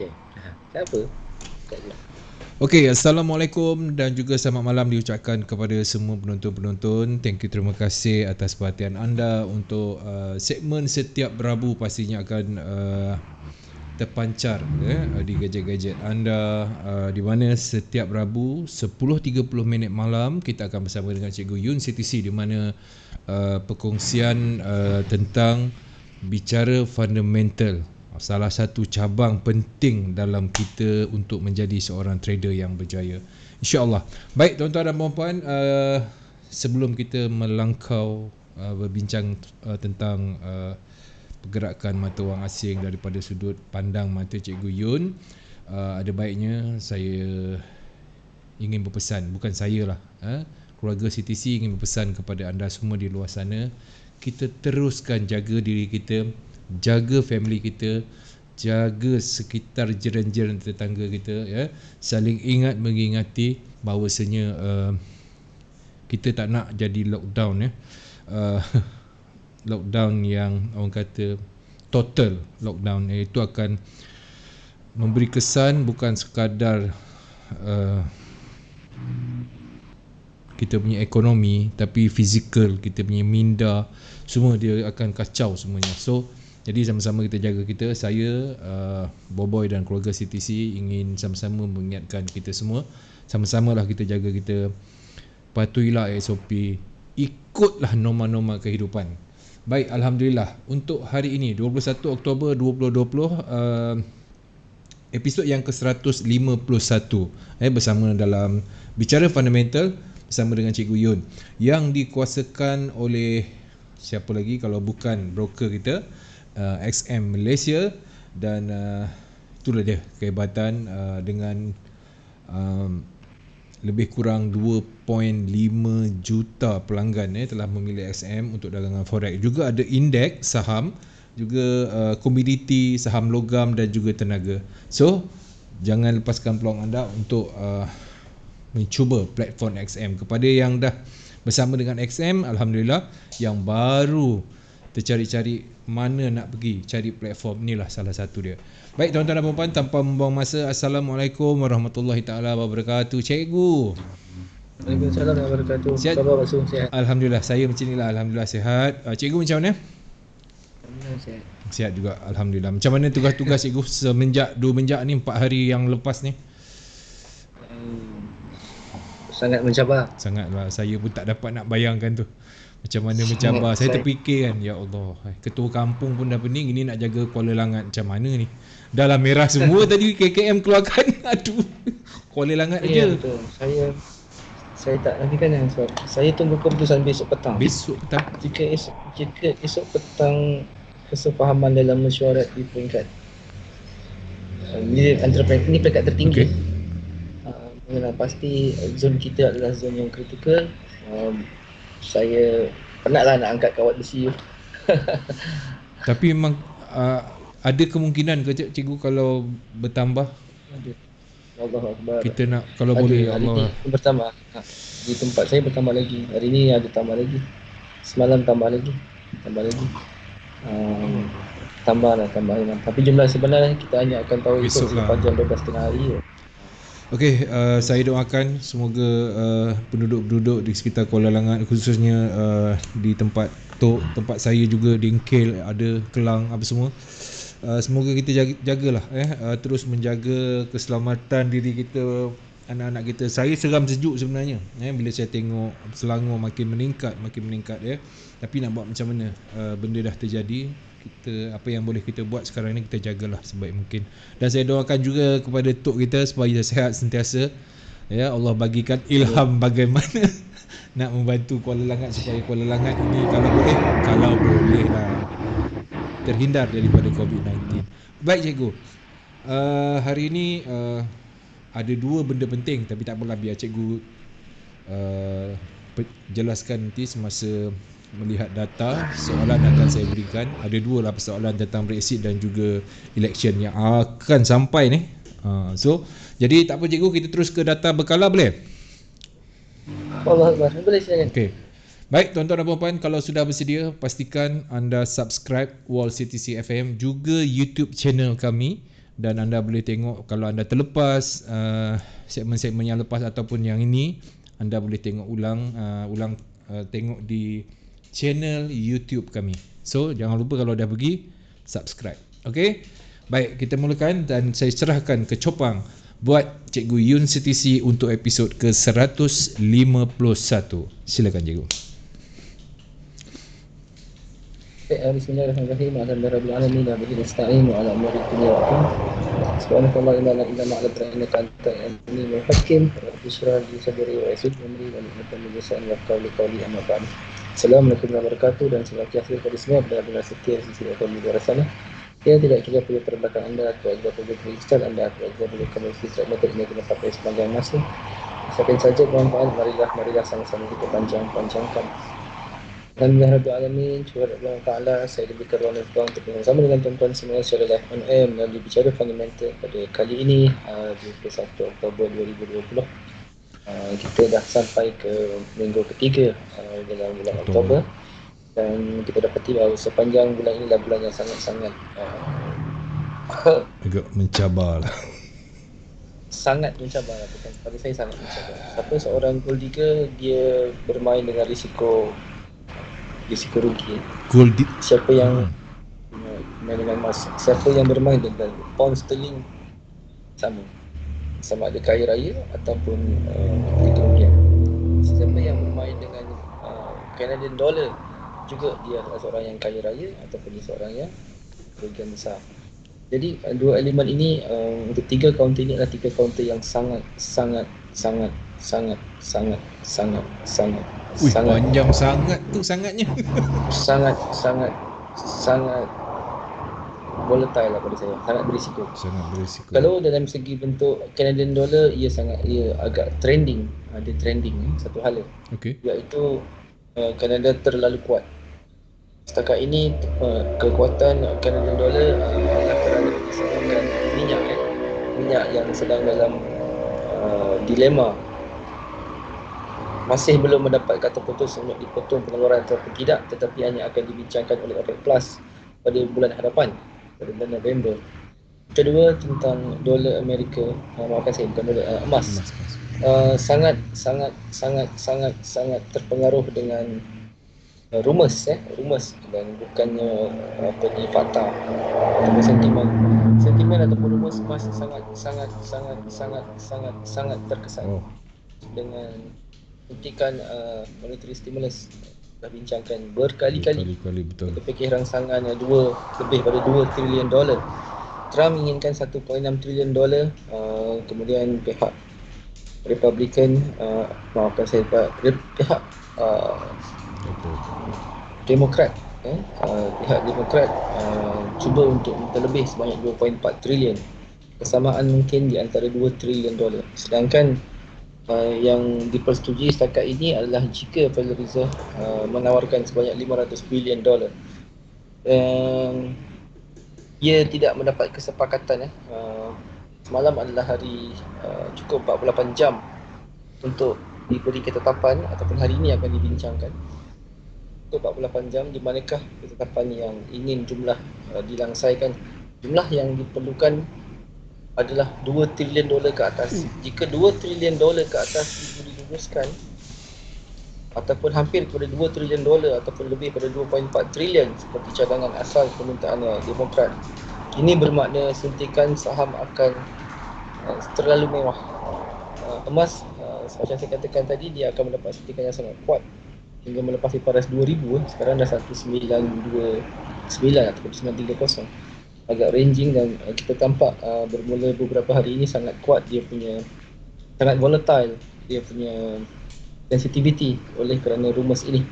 Okay. Siapa? Okey, Assalamualaikum dan juga selamat malam diucapkan kepada semua penonton-penonton. Thank you, terima kasih atas perhatian anda untuk segmen setiap Rabu pastinya akan terpancar di gadget-gadget anda, di mana setiap Rabu 10.30 minit malam kita akan bersama dengan Cikgu Yun CTC, di mana perkongsian tentang bicara fundamental, salah satu cabang penting dalam kita untuk menjadi seorang trader yang berjaya, InsyaAllah. Baik tuan-tuan dan puan-puan, sebelum kita melangkau berbincang tentang pergerakan mata wang asing daripada sudut pandang mata Cikgu Yun, ada baiknya saya ingin berpesan, bukan saya lah, keluarga CTC ingin berpesan kepada anda semua di luar sana, kita teruskan jaga diri kita, jaga family kita, jaga sekitar jiran-jiran tetangga kita, ya. Saling ingat mengingati bahawasanya kita tak nak jadi lockdown, ya. Lockdown yang orang kata total lockdown, itu akan memberi kesan bukan sekadar kita punya ekonomi, tapi fizikal, kita punya minda, semua dia akan kacau semuanya. So jadi sama-sama kita jaga kita. Saya, Boboy dan keluarga CTC ingin sama-sama mengingatkan kita semua, sama-samalah kita jaga kita, patuhilah SOP, ikutlah norma-norma kehidupan. Baik, Alhamdulillah, untuk hari ini 21 Oktober 2020, episod yang ke-151 bersama dalam Bicara Fundamental bersama dengan Cikgu Yun, yang dikuasakan oleh siapa lagi kalau bukan broker kita, XM Malaysia. Dan itulah dia kehebatan, dengan lebih kurang 2.5 juta pelanggan telah memilih XM untuk dagangan forex. Juga ada indeks saham, juga komoditi, saham logam dan juga tenaga. So jangan lepaskan peluang anda untuk mencuba platform XM. Kepada yang dah bersama dengan XM, Alhamdulillah. Yang baru tercari-cari mana nak pergi cari platform, inilah salah satu dia. Baik tuan-tuan dan puan-puan, tanpa membuang masa, Assalamualaikum warahmatullahi taala wabarakatuh. Cikgu. Waalaikumsalam warahmatullahi wabarakatuh. Sihat? Khabar Pak Su, sihat? Alhamdulillah, saya macam inilah, Alhamdulillah sihat. Cikgu macam mana? Alhamdulillah sihat. Sihat juga, Alhamdulillah. Macam mana tugas-tugas cikgu semenjak ni 4 hari yang lepas ni? Sangat mencabar. Sangatlah, saya pun tak dapat nak bayangkan tu. Macam mana mencabar. Saya terfikir kan, ya Allah, ketua kampung pun dah pening, ini nak jaga Kuala Langat macam mana ni? Dah lah merah semua tadi KKM keluarkan. Aduh, Kuala Langat aja. Ya betul. Saya tak nantikan yang sebab saya tunggu keputusan besok petang. Besok petang. Jika esok petang kesepahaman dalam mesyuarat di peringkat entrepreneur ini peringkat tertinggi. Mengenal pasti zon kita adalah zon yang kritikal. Saya penatlah nak angkat kawat besi. Tapi memang ada kemungkinan ke cikgu kalau bertambah? Allah Akbar. Kita nak, kalau boleh, hari Allah. ini bertambah. Di tempat saya bertambah lagi. Hari ini ada tambah lagi. Semalam tambah lagi. Tambah lah. Tapi jumlah sebenarnya kita hanya akan tahu esok selepas jam 12.30 hari. Okey, saya doakan semoga penduduk-penduduk di sekitar Kuala Langat, khususnya di tempat saya juga, di Engkel, ada Kelang, apa semua, semoga kita jagalah terus menjaga keselamatan diri kita, anak-anak kita. Saya seram sejuk sebenarnya bila saya tengok Selangor makin meningkat ya. Tapi nak buat macam mana, benda dah terjadi. Kita, apa yang boleh kita buat sekarang ni, kita jagalah sebaik mungkin. Dan saya doakan juga kepada tok kita supaya sihat sentiasa, ya. Allah bagikan ilham bagaimana nak membantu Kuala Langat supaya Kuala Langat ini kalau boleh lah terhindar daripada COVID-19. Baik cikgu, hari ini ada 2 benda penting, tapi tak apalah, biar cikgu jelaskan nanti semasa melihat data. Soalan akan saya berikan, ada 2 lah persoalan tentang Brexit dan juga election yang akan sampai ni. So jadi tak apa cikgu, kita terus ke data berkala, boleh? Allah Akbar, boleh silakan. Okey. Baik tuan-tuan dan puan-puan, kalau sudah bersedia, pastikan anda subscribe Wall CTC FM, juga YouTube channel kami dan anda boleh tengok kalau anda terlepas segmen-segmen yang lepas ataupun yang ini, anda boleh tengok ulang tengok di channel YouTube kami. So jangan lupa kalau dah pergi subscribe. Okey. Baik, kita mulakan dan saya serahkan ke Chopang buat Cikgu Yun CTC untuk episod ke-151. Silakan cikgu. Bismillahirrahmanirrahim. Alhamdulillahirabbil alamin wa bihi nasta'in wa ala umuri dunya wa din. Subhanallah la ilaha illa anta innaka antal alimul hakim. Rabbi shrah li sadri wa yassir li amri wa hlul 'uqdatam min lisani yafqahu qawli amma ba'd. Assalamualaikum warahmatullahi wabarakatuh dan selamat akhir kepada semua benar-benar setia sisi akan di luar sana. Ya, tidak kira perlu perbelakang anda atau juga perlu kristal anda atau juga perlu kamu kristal mata ini kena pakai sepanjang masa. Asalkan saja bermanfaat, marilah sama-sama kita panjangkan. Alhamdulillah Alamin, syukur Allah Ta'ala, saya diberikan ruang dan peluang untuk bersama dengan tuan-tuan semua secara live on air melalui bicara fundamental pada kali ini 21 Oktober 2020. Kita dah sampai ke minggu ketiga dalam bulan Oktober dan kita dapati bahawa sepanjang bulan ini adalah bulan yang sangat-sangat agak mencabar lah. Sangat mencabar, bukan pada saya sangat mencabar. Siapa seorang gold digger, dia bermain dengan risiko rugi. Siapa yang main dengan emas, siapa yang bermain dengan pound sterling, sama ada kaya raya ataupun kerugian. Siapa yang bermain dengan Canadian dollar juga dia adalah seorang yang kaya raya ataupun dia seorang yang kerugian besar. Jadi dua elemen ini untuk tiga kaunter ini adalah tiga kaunter yang sangat panjang sangat tu sangatnya. sangat volatile lah pada saya, sangat berisiko. Kalau dalam segi bentuk Canadian dollar, ia agak trending, ada trending satu hala. Okey. Iaitu Canada terlalu kuat. Setakat ini kekuatan Canadian dollar adalah kerana disebabkan minyak yang sedang dalam dilema, masih belum mendapat kata putus untuk dipotong pengeluaran ataupun tidak, tetapi hanya akan dibincangkan oleh OPEC Plus pada bulan hadapan, pada bulan November. Kedua, tentang dolar Amerika, maafkan saya, bukan dolar, emas. Sangat terpengaruh dengan rumours dan bukannya fakta ataupun sentimen ataupun rumours emas sangat terkesan dengan suntikan monetary stimulus. Dah bincangkan berkali-kali. Betul. Kita fikir rangsangan lebih pada 2 trilion dolar. Trump inginkan 1.6 trilion dolar. Kemudian pihak Republican, pihak Demokrat, pihak Demokrat cuba untuk minta lebih sebanyak 2.4 trilion. Kesamaan mungkin di antara 2 trilion dolar. Sedangkan yang dipersetujui setakat ini adalah jika Federal Reserve menawarkan sebanyak 500 bilion dolar. Ia tidak mendapat kesepakatan. Semalam adalah hari cukup 48 jam untuk diberi ketetapan, ataupun hari ini akan dibincangkan. Cukup 48 jam, di manakah ketetapan yang ingin jumlah dilangsaikan. Jumlah yang diperlukan adalah 2 trilion dolar ke atas. Jika 2 trilion dolar ke atas diluluskan, ataupun hampir kepada 2 trilion dolar ataupun lebih pada 2.4 trilion seperti cadangan asal permintaan Demokrat, ini bermakna suntikan saham akan terlalu mewah. Emas, macam saya katakan tadi, dia akan mendapat suntikan yang sangat kuat hingga melepasi paras 2000. Sekarang dah 1929 ataupun 930. Agak ranging dan kita tampak bermula beberapa hari ini sangat kuat dia punya, sangat volatile dia punya sensitivity oleh kerana rumours ini.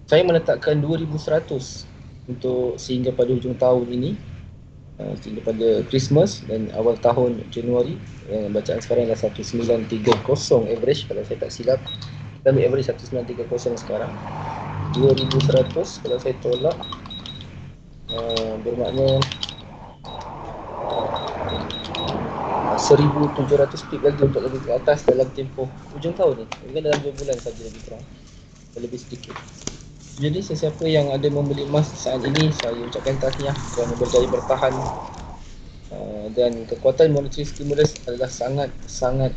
Saya meletakkan 2100 untuk sehingga pada hujung tahun ini, sehingga pada Christmas dan awal tahun Januari. Bacaan sekarang adalah 1930 average kalau saya tak silap. Kita ambil average 1930 sekarang. 2100 kalau saya tolak, bermakna 1700 pip lagi untuk lebih ke atas dalam tempoh hujung tahun ni. Mungkin dalam 2 bulan saja lebih kurang, lebih sedikit. Jadi sesiapa yang ada membeli emas saat ini, saya ucapkan tahniah kerana berjaya bertahan Dan kekuatan monetary stimulus adalah sangat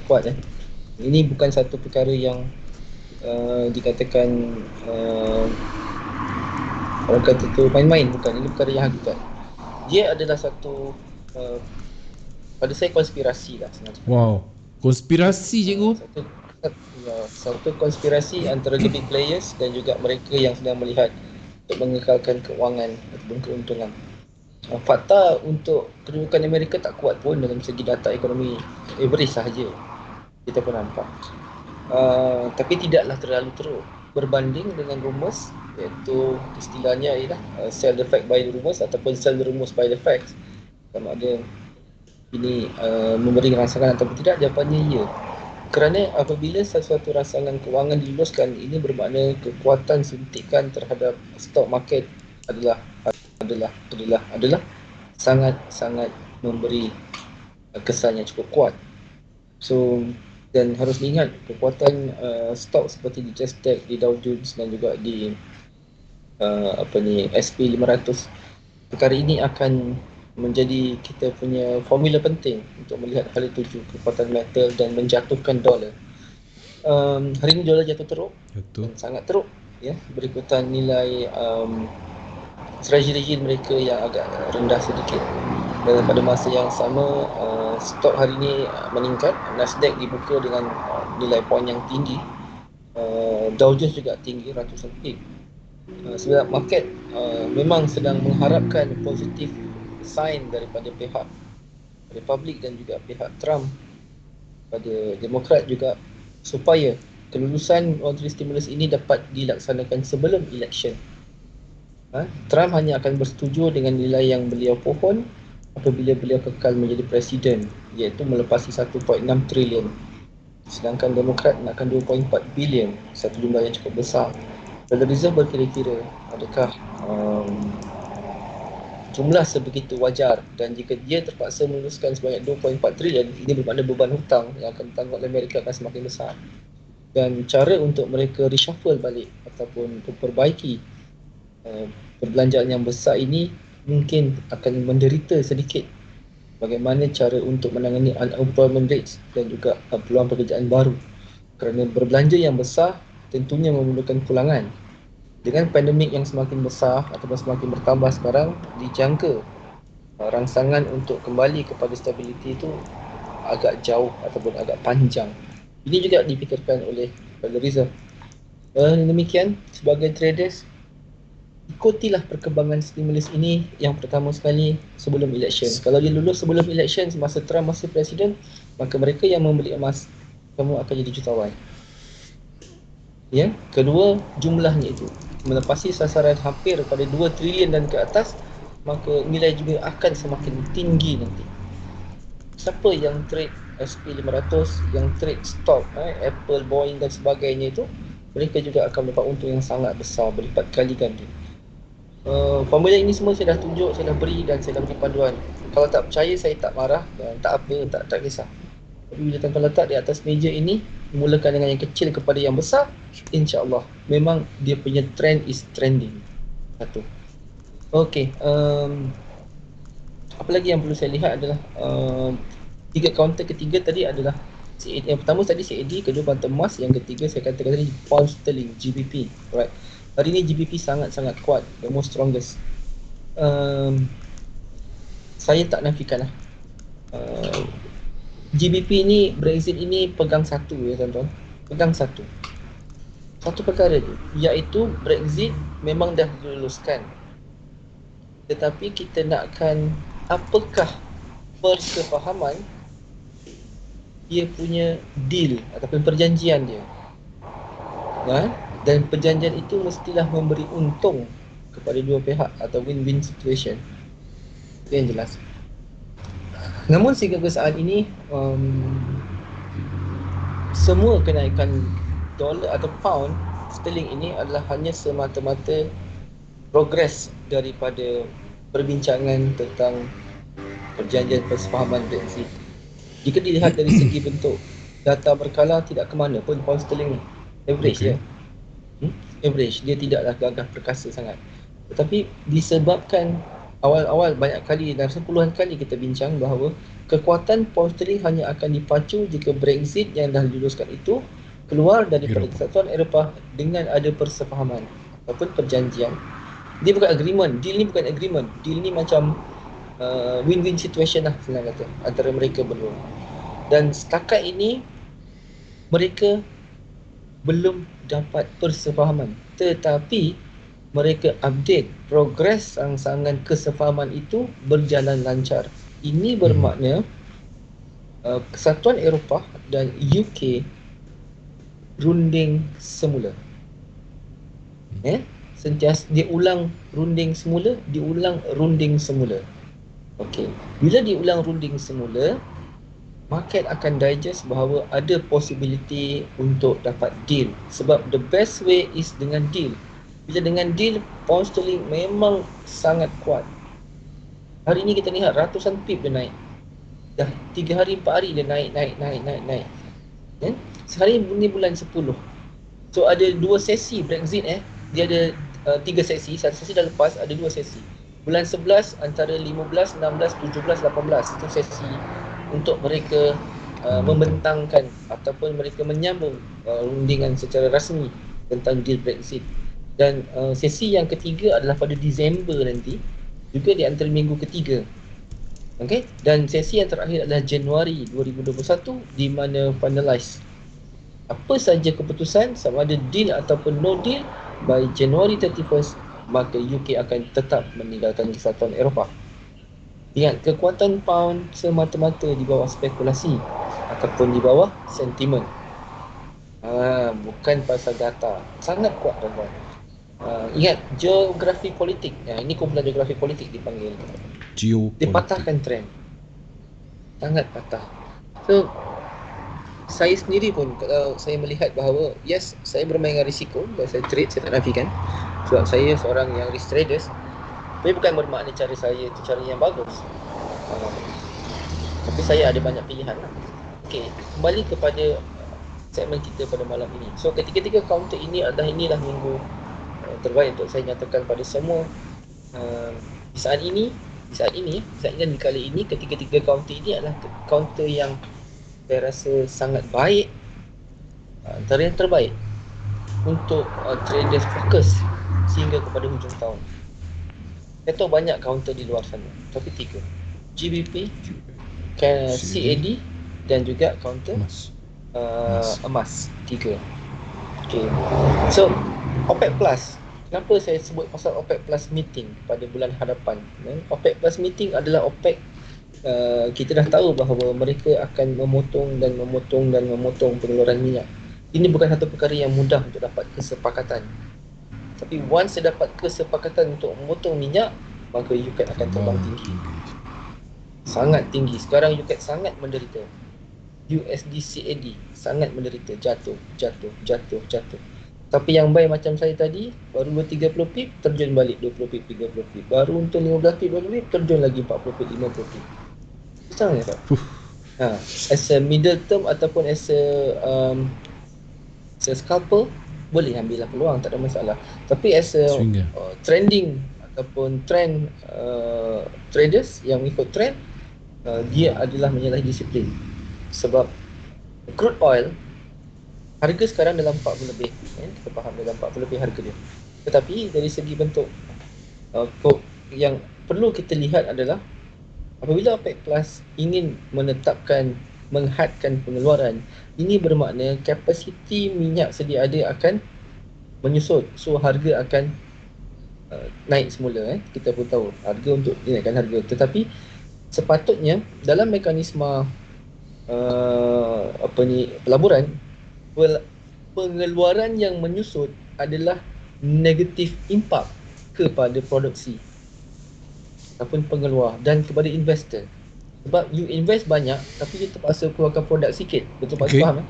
kuat. Ini bukan satu perkara yang dikatakan orang kata tu main-main, bukan. Ini perkara yang hakikat. Dia adalah satu pada saya konspirasi lah senang cakap. Wow, konspirasi cikgu. Satu konspirasi antara the big players dan juga mereka yang sedang melihat untuk mengekalkan keuangan ataupun keuntungan. Fakta untuk kedudukan Amerika tak kuat pun dalam segi data ekonomi, average sahaja kita pun nampak. Tapi tidaklah terlalu teruk berbanding dengan rumus, iaitu istilahnya ialah sell the fact by the rumus ataupun sell the rumus by the facts. Sama ada ini memberi rangsangan atau tidak, jawapannya ya. Kerana apabila sesuatu rangsangan kewangan diluluskan, ini bermakna kekuatan suntikan terhadap stock market adalah sangat memberi kesan yang cukup kuat. So, dan harus diingat kekuatan stok seperti di Nasdaq, di Dow Jones dan juga di SP 500, perkara ini akan menjadi kita punya formula penting untuk melihat hal itu, kekuatan metal dan menjatuhkan dolar. Hari ini dolar jatuh teruk. Betul. Sangat teruk, ya, berikutan nilai treasury yield mereka yang agak rendah sedikit. Dan pada masa yang sama stok hari ini meningkat. Nasdaq dibuka dengan nilai poin yang tinggi, Dow Jones juga tinggi, ratusan pip. Sebab market memang sedang mengharapkan positif sign daripada pihak Republik dan juga pihak Trump, pada Demokrat juga, supaya kelulusan monetary stimulus ini dapat dilaksanakan sebelum election. Trump hanya akan bersetuju dengan nilai yang beliau pohon apabila beliau kekal menjadi presiden, iaitu melepasi 1.6 trilion. Sedangkan Demokrat nakkan 2.4 bilion, satu jumlah yang cukup besar. Federal Reserve berkira-kira adakah jumlah sebegitu wajar, dan jika dia terpaksa meluluskan sebanyak 2.4 trilion, ini bermakna beban hutang yang akan ditanggung oleh Amerika akan semakin besar. Dan cara untuk mereka reshuffle balik ataupun memperbaiki perbelanjaan yang besar ini mungkin akan menderita sedikit bagaimana cara untuk menangani unemployment rates dan juga peluang pekerjaan baru. Kerana berbelanja yang besar tentunya memerlukan pulangan. Dengan pandemik yang semakin besar ataupun semakin bertambah sekarang, dijangka rangsangan untuk kembali kepada stability itu agak jauh ataupun agak panjang. Ini juga dipikirkan oleh Federal Reserve. Demikian, sebagai traders, ikutilah perkembangan stimulus ini yang pertama sekali sebelum election. Kalau dia lulus sebelum election, semasa Trump masih presiden, maka mereka yang membeli emas, kamu akan jadi jutawan. Ya, kedua, jumlahnya itu melepasi sasaran hampir pada 2 trilion dan ke atas, maka nilai juga akan semakin tinggi nanti. Siapa yang trade SP500, yang trade stock Apple, Boeing dan sebagainya itu, mereka juga akan mendapat untung yang sangat besar, berlipat kali ganda. Formula ini semua saya dah tunjuk, saya dah beri dan saya dah beri panduan. Kalau tak percaya, saya tak marah dan tak apa, tak kisah. Tapi bila tuan-tuan letak di atas meja ini, mulakan dengan yang kecil kepada yang besar, insya-Allah memang dia punya trend is trending. Satu. Okey, apa lagi yang perlu saya lihat adalah tiga kaunter ketiga tadi adalah CAD. Yang pertama tadi CAD, kedua kaunter emas, yang ketiga saya katakan tadi pound sterling, GBP. Right. Hari ini GBP sangat-sangat kuat, the most strongest. Saya tak nafikan lah. GBP ni, Brexit ini pegang satu ya tuan-tuan. Pegang satu perkara tu, iaitu Brexit memang dah diluluskan. Tetapi kita nakkan apakah persefahaman dia punya deal ataupun perjanjian dia. Dan perjanjian itu mestilah memberi untung kepada dua pihak atau win-win situation. Itu yang jelas. Namun sehingga saat ini semua kenaikan dolar atau pound sterling ini adalah hanya semata-mata progres daripada perbincangan tentang perjanjian persefahaman Brexit. Jika dilihat dari segi bentuk data berkala, tidak ke mana pun pound sterling ni. Average dia. Average, dia tidaklah gagah perkasa sangat. Tetapi disebabkan awal-awal banyak kali dan puluhan kali kita bincang bahawa kekuatan pound sterling hanya akan dipacu jika Brexit yang dah diluluskan itu keluar daripada Eropah. Kesatuan Eropah dengan ada persefahaman ataupun perjanjian. Dia bukan agreement, deal ni bukan agreement, deal ni macam win-win situation lah senang kata antara mereka berdua. Dan setakat ini mereka belum dapat persefahaman, tetapi mereka update progres rangsangan kesefahaman itu berjalan lancar. Ini bermakna Kesatuan Eropah dan UK runding semula. Sentiasa diulang runding semula, diulang runding semula. Okey. Bila diulang runding semula, market akan digest bahawa ada possibility untuk dapat deal. Sebab the best way is dengan deal. Bila dengan deal, pound sterling memang sangat kuat. Hari ni kita lihat ratusan pip dia naik. Dah 3 hari 4 hari dia naik. Sehari ni bulan 10. So ada 2 sesi Brexit Dia ada 3 sesi, satu sesi dah lepas, ada 2 sesi. Bulan 11 antara 15, 16, 17, 18 itu sesi untuk mereka membentangkan ataupun mereka menyambung rundingan secara rasmi tentang deal Brexit. Dan sesi yang ketiga adalah pada Disember nanti, juga di antara minggu ketiga. Okey, dan sesi yang terakhir adalah Januari 2021 di mana finalize apa saja keputusan sama ada deal ataupun no deal by January 31st, maka UK akan tetap meninggalkan Kesatuan Eropah. Ingat, kekuatan pound semata-mata di bawah spekulasi ataupun di bawah sentimen. Bukan pasal data. Sangat kuat tuan-tuan. Ingat, geografi politik. Ini kumpulan geografi politik dipanggil. Dia patahkan trend. Sangat patah. So, saya sendiri pun kalau saya melihat bahawa yes, saya bermain dengan risiko dan saya trade, saya tak nafikan. Sebab saya seorang yang risk traders. Tapi bukan bermakna cara saya itu cara yang bagus. Tapi saya ada banyak pilihan lah. Okey, kembali kepada segmen kita pada malam ini. So ketiga-tiga counter ini inilah minggu terbaik untuk saya nyatakan pada semua. Di saat ini dan di kali ini, ketiga-tiga counter ini adalah counter yang saya rasa sangat baik, antara yang terbaik untuk traders fokus sehingga kepada hujung tahun. Saya tahu banyak counter di luar sana, tapi 3 GBP, CAD dan juga counter emas 3. Okay. So OPEC Plus, kenapa saya sebut pasal OPEC Plus meeting pada bulan hadapan? OPEC Plus meeting adalah OPEC. Kita dah tahu bahawa mereka akan memotong pengeluaran minyak. Ini bukan satu perkara yang mudah untuk dapat kesepakatan. Tapi once dia dapat kesepakatan untuk memotong minyak, maka UKAT akan terbang tinggi. Sangat tinggi. Sekarang UKAT sangat menderita. USD CAD sangat menderita, jatuh. Tapi yang buy macam saya tadi, baru 30 pip, terjun balik 20 pip, 30 pip. Baru untuk 15 pip, 20 pip, terjun lagi 40 pip, 50 pip. Senang tak? As a middle term ataupun as a scalper, boleh ambillah peluang, tak ada masalah. Tapi as a trending ataupun trend traders yang ikut trend, dia adalah menyalahi disiplin. Sebab crude oil harga sekarang dalam 40 lebih, kita faham dalam 40 lebih harga dia. Tetapi dari segi bentuk yang perlu kita lihat adalah apabila OPEC Plus ingin menghadkan pengeluaran, ini bermakna kapasiti minyak sedia ada akan menyusut. So harga akan naik semula. Kita pun tahu harga untuk dinaikkan harga. Tetapi sepatutnya dalam mekanisme pelaburan, pengeluaran yang menyusut adalah negatif impak kepada produksi ataupun pengeluar dan kepada investor. Sebab you invest banyak tapi you terpaksa keluarkan produk sikit. Betul tak? Faham?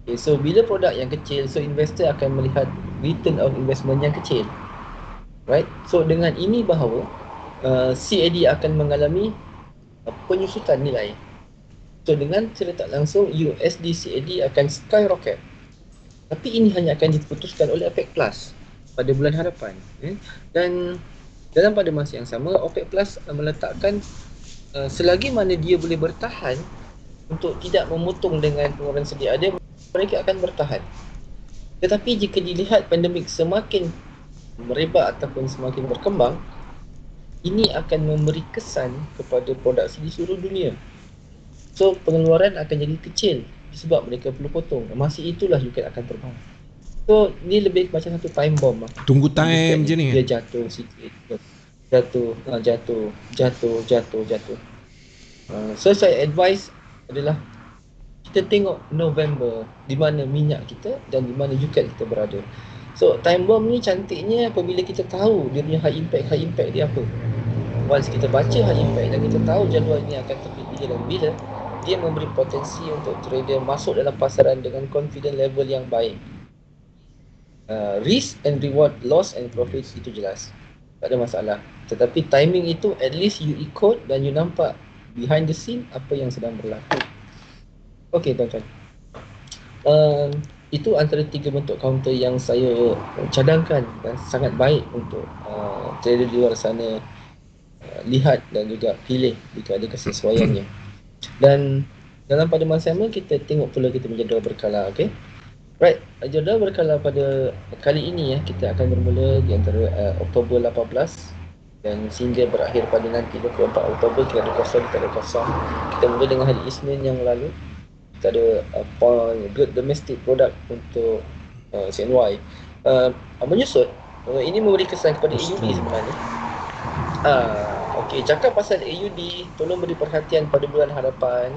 Okay, so bila produk yang kecil, so investor akan melihat return on investment yang kecil. Right? So dengan ini bahawa CAD akan mengalami penyusutan nilai. So dengan secara tak langsung USD CAD akan skyrocket. Tapi ini hanya akan diputuskan oleh OPEC Plus pada bulan hadapan. Dan Dalam pada masa yang sama, OPEC Plus meletakkan selagi mana dia boleh bertahan untuk tidak memotong dengan pengeluaran sedia ada, mereka akan bertahan. Tetapi jika dilihat pandemik semakin merebak ataupun semakin berkembang, ini akan memberi kesan kepada produksi di seluruh dunia. So pengeluaran akan jadi kecil sebab mereka perlu potong. Masih itulah UK akan terbang. So ni lebih macam satu time bomb lah. Tunggu time je ni Dia kan? jatuh sikit, jatuh. So saya advise adalah kita tengok November di mana minyak kita dan di mana UK kita berada. So time bomb ni cantiknya apabila kita tahu dia punya high impact dia apa. Once kita baca high impact dan kita tahu jadual ini akan terbit bila dan bila, dia memberi potensi untuk trader masuk dalam pasaran dengan confident level yang baik. Risk and reward, loss and profit itu jelas, tak ada masalah. Tetapi timing itu at least you ikut dan you nampak behind the scene apa yang sedang berlaku. Okey tuan-tuan, itu antara 3 bentuk counter yang saya cadangkan dan sangat baik untuk trader di luar sana lihat dan juga pilih jika ada kesesuaiannya. Dan dalam pada masa sama kita tengok pula kita punya jadual berkala. Okay, right, jadual berkala pada kali ini kita akan bermula di antara Oktober 18 dan sehingga berakhir pada nanti 24 Oktober. Kita ada kosong, kita ada kosong. Kita mula dengan hari Isnin yang lalu. Kita ada good domestic product untuk CNY. Menyusut, ini memberi kesan kepada AUD sebenarnya. Okey, cakap pasal AUD, tolong beri perhatian pada bulan hadapan.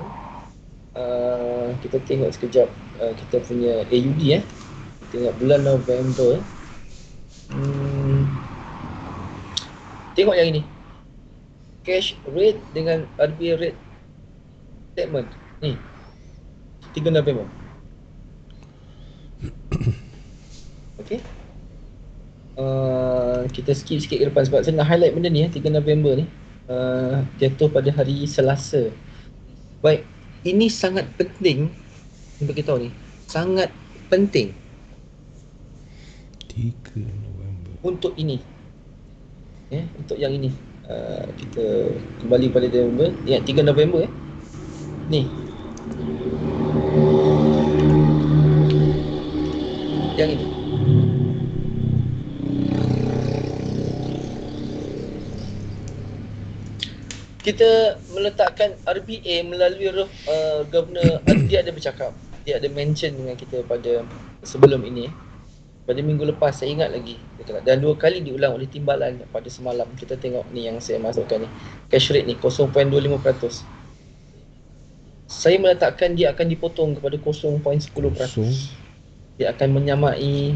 Kita tengok sekejap kita punya AUD tengok bulan November. Tengok yang ini, cash rate dengan RBA rate statement ni 3 November. Okey, kita skip sikit ke depan sebab saya nak highlight benda ni 3 November ni jatuh pada hari Selasa. Baik, ini sangat penting untuk kita tahu ni, sangat penting 3 November untuk ini untuk yang ini. Kita kembali pada November, ingat 3 November ni yang ini. Kita meletakkan RBA melalui Governor dia ada bercakap, dia ada mention dengan kita pada sebelum ini. Pada minggu lepas saya ingat lagi dan 2 kali diulang oleh timbalan pada semalam. Kita tengok ni yang saya masukkan ni, cash rate ni 0.25%. Saya meletakkan dia akan dipotong kepada 0.10%. Dia akan menyamai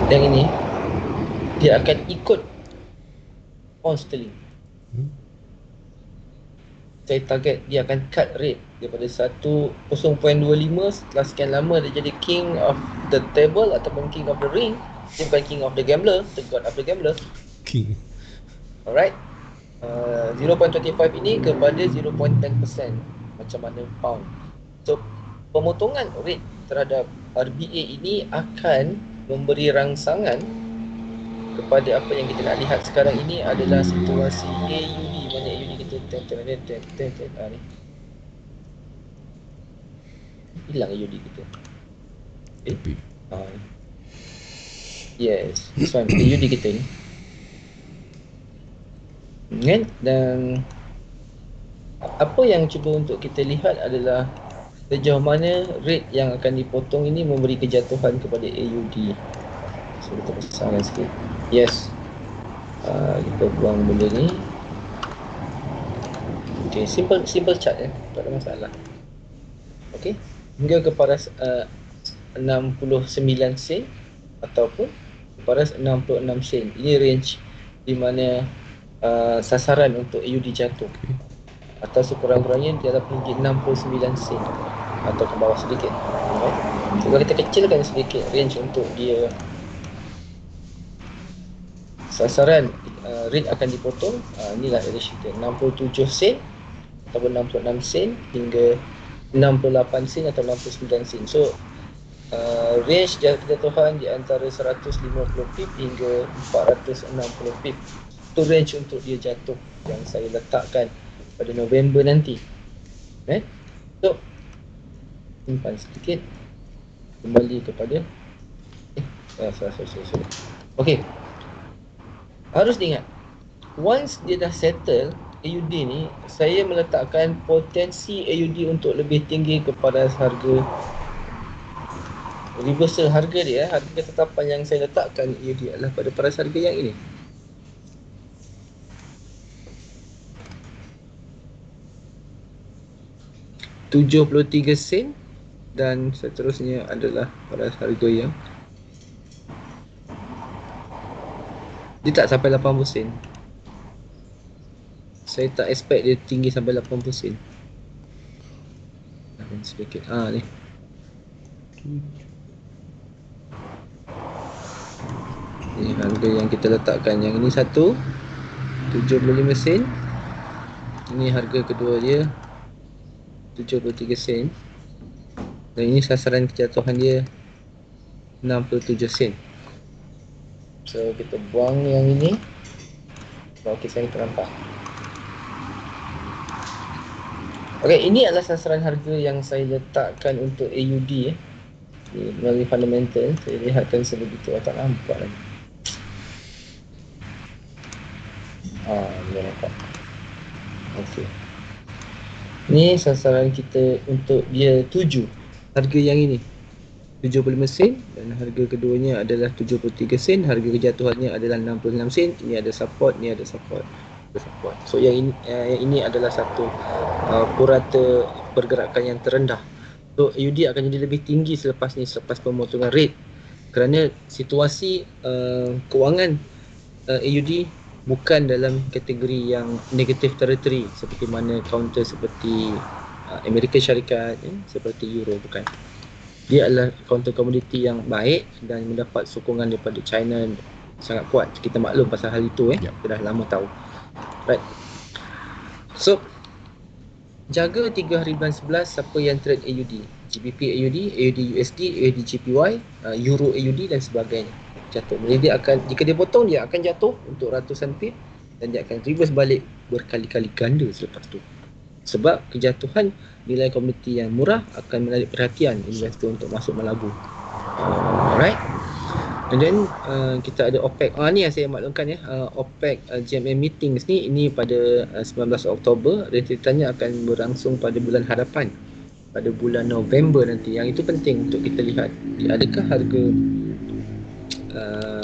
yang ini. Dia akan ikut pound sterling. Saya target dia akan cut rate daripada 0.25. Setelah sekian lama dia jadi king of the table ataupun king of the ring. Dia bukan king of the gambler, the god of the gambler. King. Alright, 0.25 ini kepada 0.10% macam mana pound. So pemotongan rate terhadap RBA ini akan memberi rangsangan kepada apa yang kita nak lihat sekarang ini adalah situasi AUD. Mana AUD kita ni hilang AUD kita. Yes, this one AUD kita ni kan. Dan apa yang cuba untuk kita lihat adalah sejauh mana rate yang akan dipotong ini memberi kejatuhan kepada AUD. So kita besarkan sikit. Yes, kita buang benda ni. Okay, simple chart tak ada masalah. Okay, hingga ke paras 69 sen ataupun ke paras 66 sen. Ini range di mana sasaran untuk AUD jatuh atau sekurang-kurangnya di atas RM69 atau ke bawah sedikit. So kalau kita kecilkan sedikit range untuk dia sasaran rate akan dipotong, inilah range kita 67 sen ataupun 66 sen hingga 68 sen atau 69 sen. So Range kejatuhan di antara 150 pip hingga 460 pip. Itu range untuk dia jatuh yang saya letakkan pada November nanti. So simpan sedikit, kembali kepada sorry. Okay, harus diingat, once dia dah settle AUD ni, saya meletakkan potensi AUD untuk lebih tinggi kepada harga reversal harga dia. Harga ketetapan yang saya letakkan AUD adalah pada paras harga yang ini. $73 dan seterusnya adalah paras harga yang dia tak sampai 80 sen. Saya tak expect dia tinggi sampai 80 sen. Sedikit ni. Ini harga yang kita letakkan. Yang ini 75 sen. Ini harga kedua dia 73 sen. Dan ini sasaran kejatuhan dia 67 sen. So kita buang yang ini. Okey, saya nampak. Okey, ini adalah sasaran harga yang saya letakkan untuk AUD melalui fundamental. Saya lihatkan sebegitu, tak nampak lagi. Dia nampak. Okey. Ni sasaran kita untuk dia 7. Harga yang ini 75 sen dan harga keduanya adalah 73 sen. Harga kejatuhannya adalah 66 sen. Ini ada support, ni ada support. So yang ini adalah satu purata pergerakan yang terendah. So AUD akan jadi lebih tinggi selepas pemotongan rate kerana situasi kewangan AUD bukan dalam kategori yang negative territory seperti mana counter seperti Amerika Syarikat, seperti Euro, bukan. Dia adalah counter komoditi yang baik dan mendapat sokongan daripada China sangat kuat. Kita maklum pasal hal itu, kita dah lama tahu. Right. So jaga 3 hari bulan 11 siapa yang trade AUD, GBP AUD, AUD USD, AUD JPY, Euro AUD dan sebagainya. Jatuh. Jadi dia akan, jika dia potong, dia akan jatuh untuk ratusan pip dan dia akan reverse balik berkali-kali ganda selepas tu. Sebab kejatuhan nilai komoditi yang murah akan menarik perhatian investor untuk masuk melabur. Alright. And then kita ada OPEC. Ni yang saya maklumkan OPEC GMM meetings ni, ini pada 19 Oktober dan ceritanya akan berlangsung pada bulan hadapan, pada bulan November nanti. Yang itu penting untuk kita lihat, adakah harga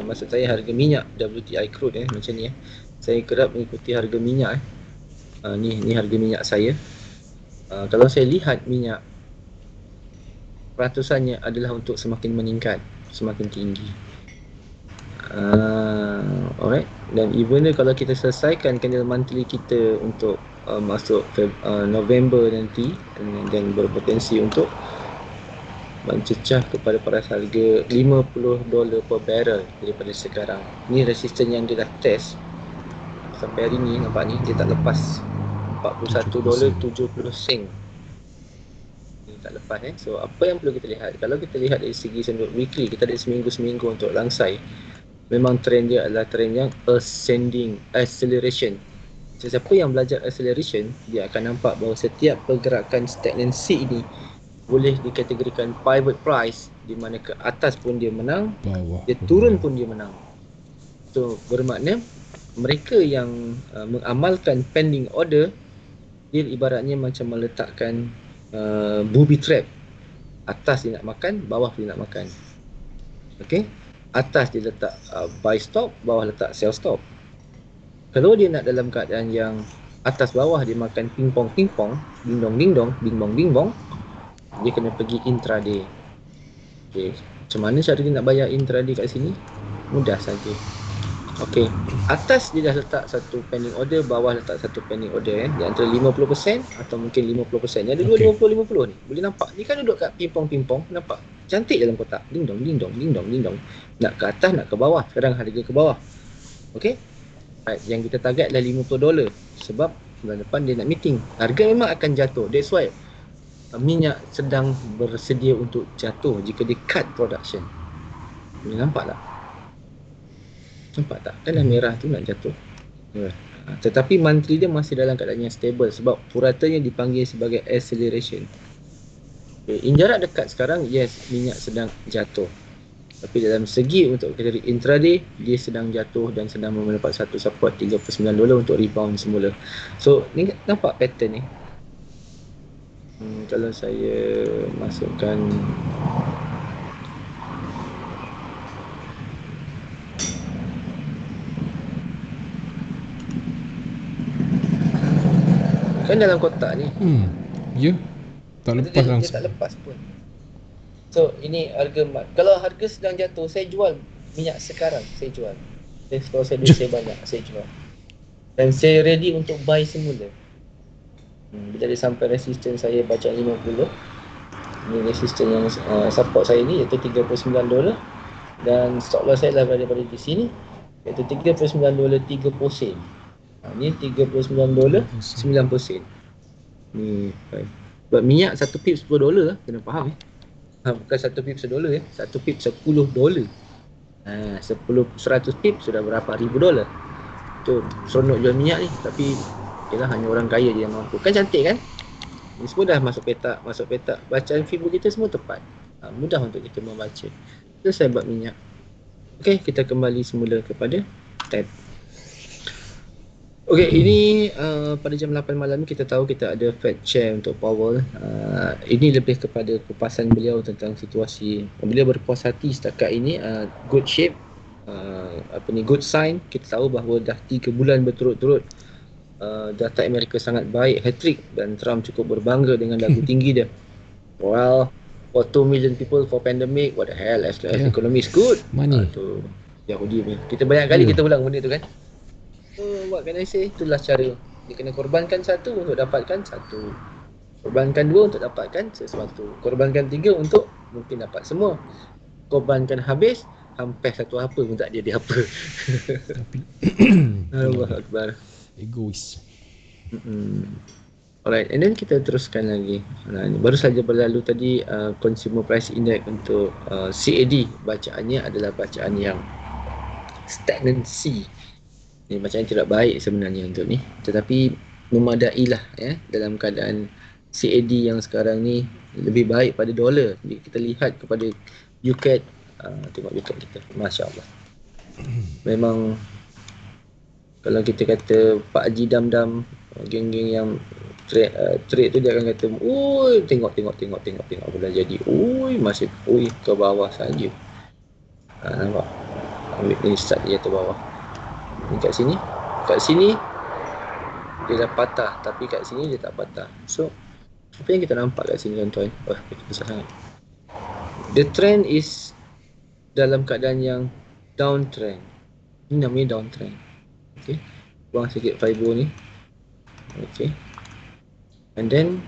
maksud saya harga minyak WTI crude macam ni. Saya kerap mengikuti harga minyak. Ni harga minyak saya. Kalau saya lihat minyak, peratusannya adalah untuk semakin meningkat, semakin tinggi. Alright. Dan even kalau kita selesaikan candle monthly kita untuk masuk November nanti, dan berpotensi untuk mencecah kepada paras harga $50 per barrel daripada sekarang. Ni resisten yang dia dah test sampai hari ni. Nampak ni, dia tak lepas $41.70. Dia tak lepas. So apa yang perlu kita lihat? Kalau kita lihat dari segi senduk weekly, kita ada seminggu-seminggu untuk langsai. Memang trend dia adalah trend yang ascending, acceleration. Sesiapa yang belajar acceleration, dia akan nampak bahawa setiap pergerakan stagnancy ini boleh dikategorikan pivot price, di mana ke atas pun dia menang, dia turun pun dia menang. So bermakna mereka yang mengamalkan pending order, dia ibaratnya macam meletakkan booby trap. Atas dia nak makan, bawah dia nak makan. Okay, atas dia letak buy stop, bawah letak sell stop. Kalau dia nak dalam keadaan yang atas bawah dia makan ping-pong, ding dong, bing bong, dia kena pergi intraday. Okay, macam mana cara dia nak bayar intraday kat sini? Mudah saja. Okay, atas dia dah letak satu pending order, bawah letak satu pending order. Di antara 50% atau mungkin 50%. Ni ada dua 50-50 ni. Boleh nampak. Ni kan duduk kat ping-pong, nampak? Cantik dalam kotak. Ding dong. Nak ke atas, nak ke bawah. Sekarang harga ke bawah. Okay. Right. Yang kita target adalah $50. Sebab bulan depan dia nak meeting. Harga memang akan jatuh. That's why minyak sedang bersedia untuk jatuh jika dia cut production. Ni nampak tak? Nampak tak? Kan dah merah tu nak jatuh. Tetapi monthly dia masih dalam keadaan yang stable sebab puratanya dipanggil sebagai acceleration. Okay. Jarak dekat sekarang, yes, minyak sedang jatuh. Tapi dalam segi untuk kategori intraday, dia sedang jatuh dan sedang mendapat satu support $39 untuk rebound semula. So, ni nampak pattern ni. Kalau saya masukkan kan dalam kotak ni, Ya. Tak lepas dia langsung. tak lepas pun. So ini harga kalau harga sedang jatuh, saya jual minyak sekarang, saya jual. Kalau saya duit saya banyak, saya jual. Dan saya ready untuk buy semula. Bila dia sampai resistance saya baca 50. Ini resistance yang support saya ni iaitu $39 dan stop loss saya lah daripada di sini iaitu $39.30. Ni $39.90. Ni sebab minyak 1 pip $10 lah, kena faham bukan 1 pip $1 ya, 1 pip $10. 100 pip sudah berapa ribu dolar. Tu seronok jual minyak ni, tapi yalah hanya orang kaya je yang mampu. Kan cantik kan? Ini semua dah masuk petak. Bacaan fibo kita semua tepat. Mudah untuk kita membaca. Itu saya buat minyak. Okey, kita kembali semula kepada tab. Okey, ini pada jam 8 malam ni kita tahu kita ada Fed Chair untuk Powell. Ini lebih kepada kupasan beliau tentang situasi. Beliau berpuas hati setakat ini, good shape, good sign. Kita tahu bahawa dah 3 bulan berturut-turut data Amerika sangat baik, hat-trick, dan Trump cukup berbangga dengan lagu tinggi dia. Well, for 2 million people for pandemic, what the hell, as economy is good. Money. Tu Yahudi ni. Kita banyak kali kita ulang benda tu kan. So what can I say? Itulah cara. Dia kena korbankan satu untuk dapatkan satu. Korbankan dua untuk dapatkan sesuatu. Korbankan tiga untuk mungkin dapat semua. Korbankan habis, hampir satu apa pun tak dia apa. Allah Akbar. Egois. Alright, and then kita teruskan lagi. Baru saja berlalu tadi Consumer Price Index untuk CAD. Bacaannya adalah bacaan yang stagnancy. Ini bacaan tidak baik sebenarnya untuk ni. Tetapi memadailah ya, dalam keadaan CAD yang sekarang ni lebih baik pada dolar. Jadi kita lihat kepada UCAD, tengok UCAD kita. Masya Allah. Memang kalau kita kata Pak Haji Dam-Dam, geng-geng yang trade tu dia akan kata, oi tengok boleh jadi, oi masih ke bawah saja. Nampak? Ambil ni start dia ke bawah. Ni kat sini dia dah patah, tapi kat sini dia tak patah. So apa yang kita nampak kat sini tuan-tuan? Besar sangat. The trend is dalam keadaan yang downtrend. Ini namanya downtrend. Okay, buang sikit fiber ni. Okay, and then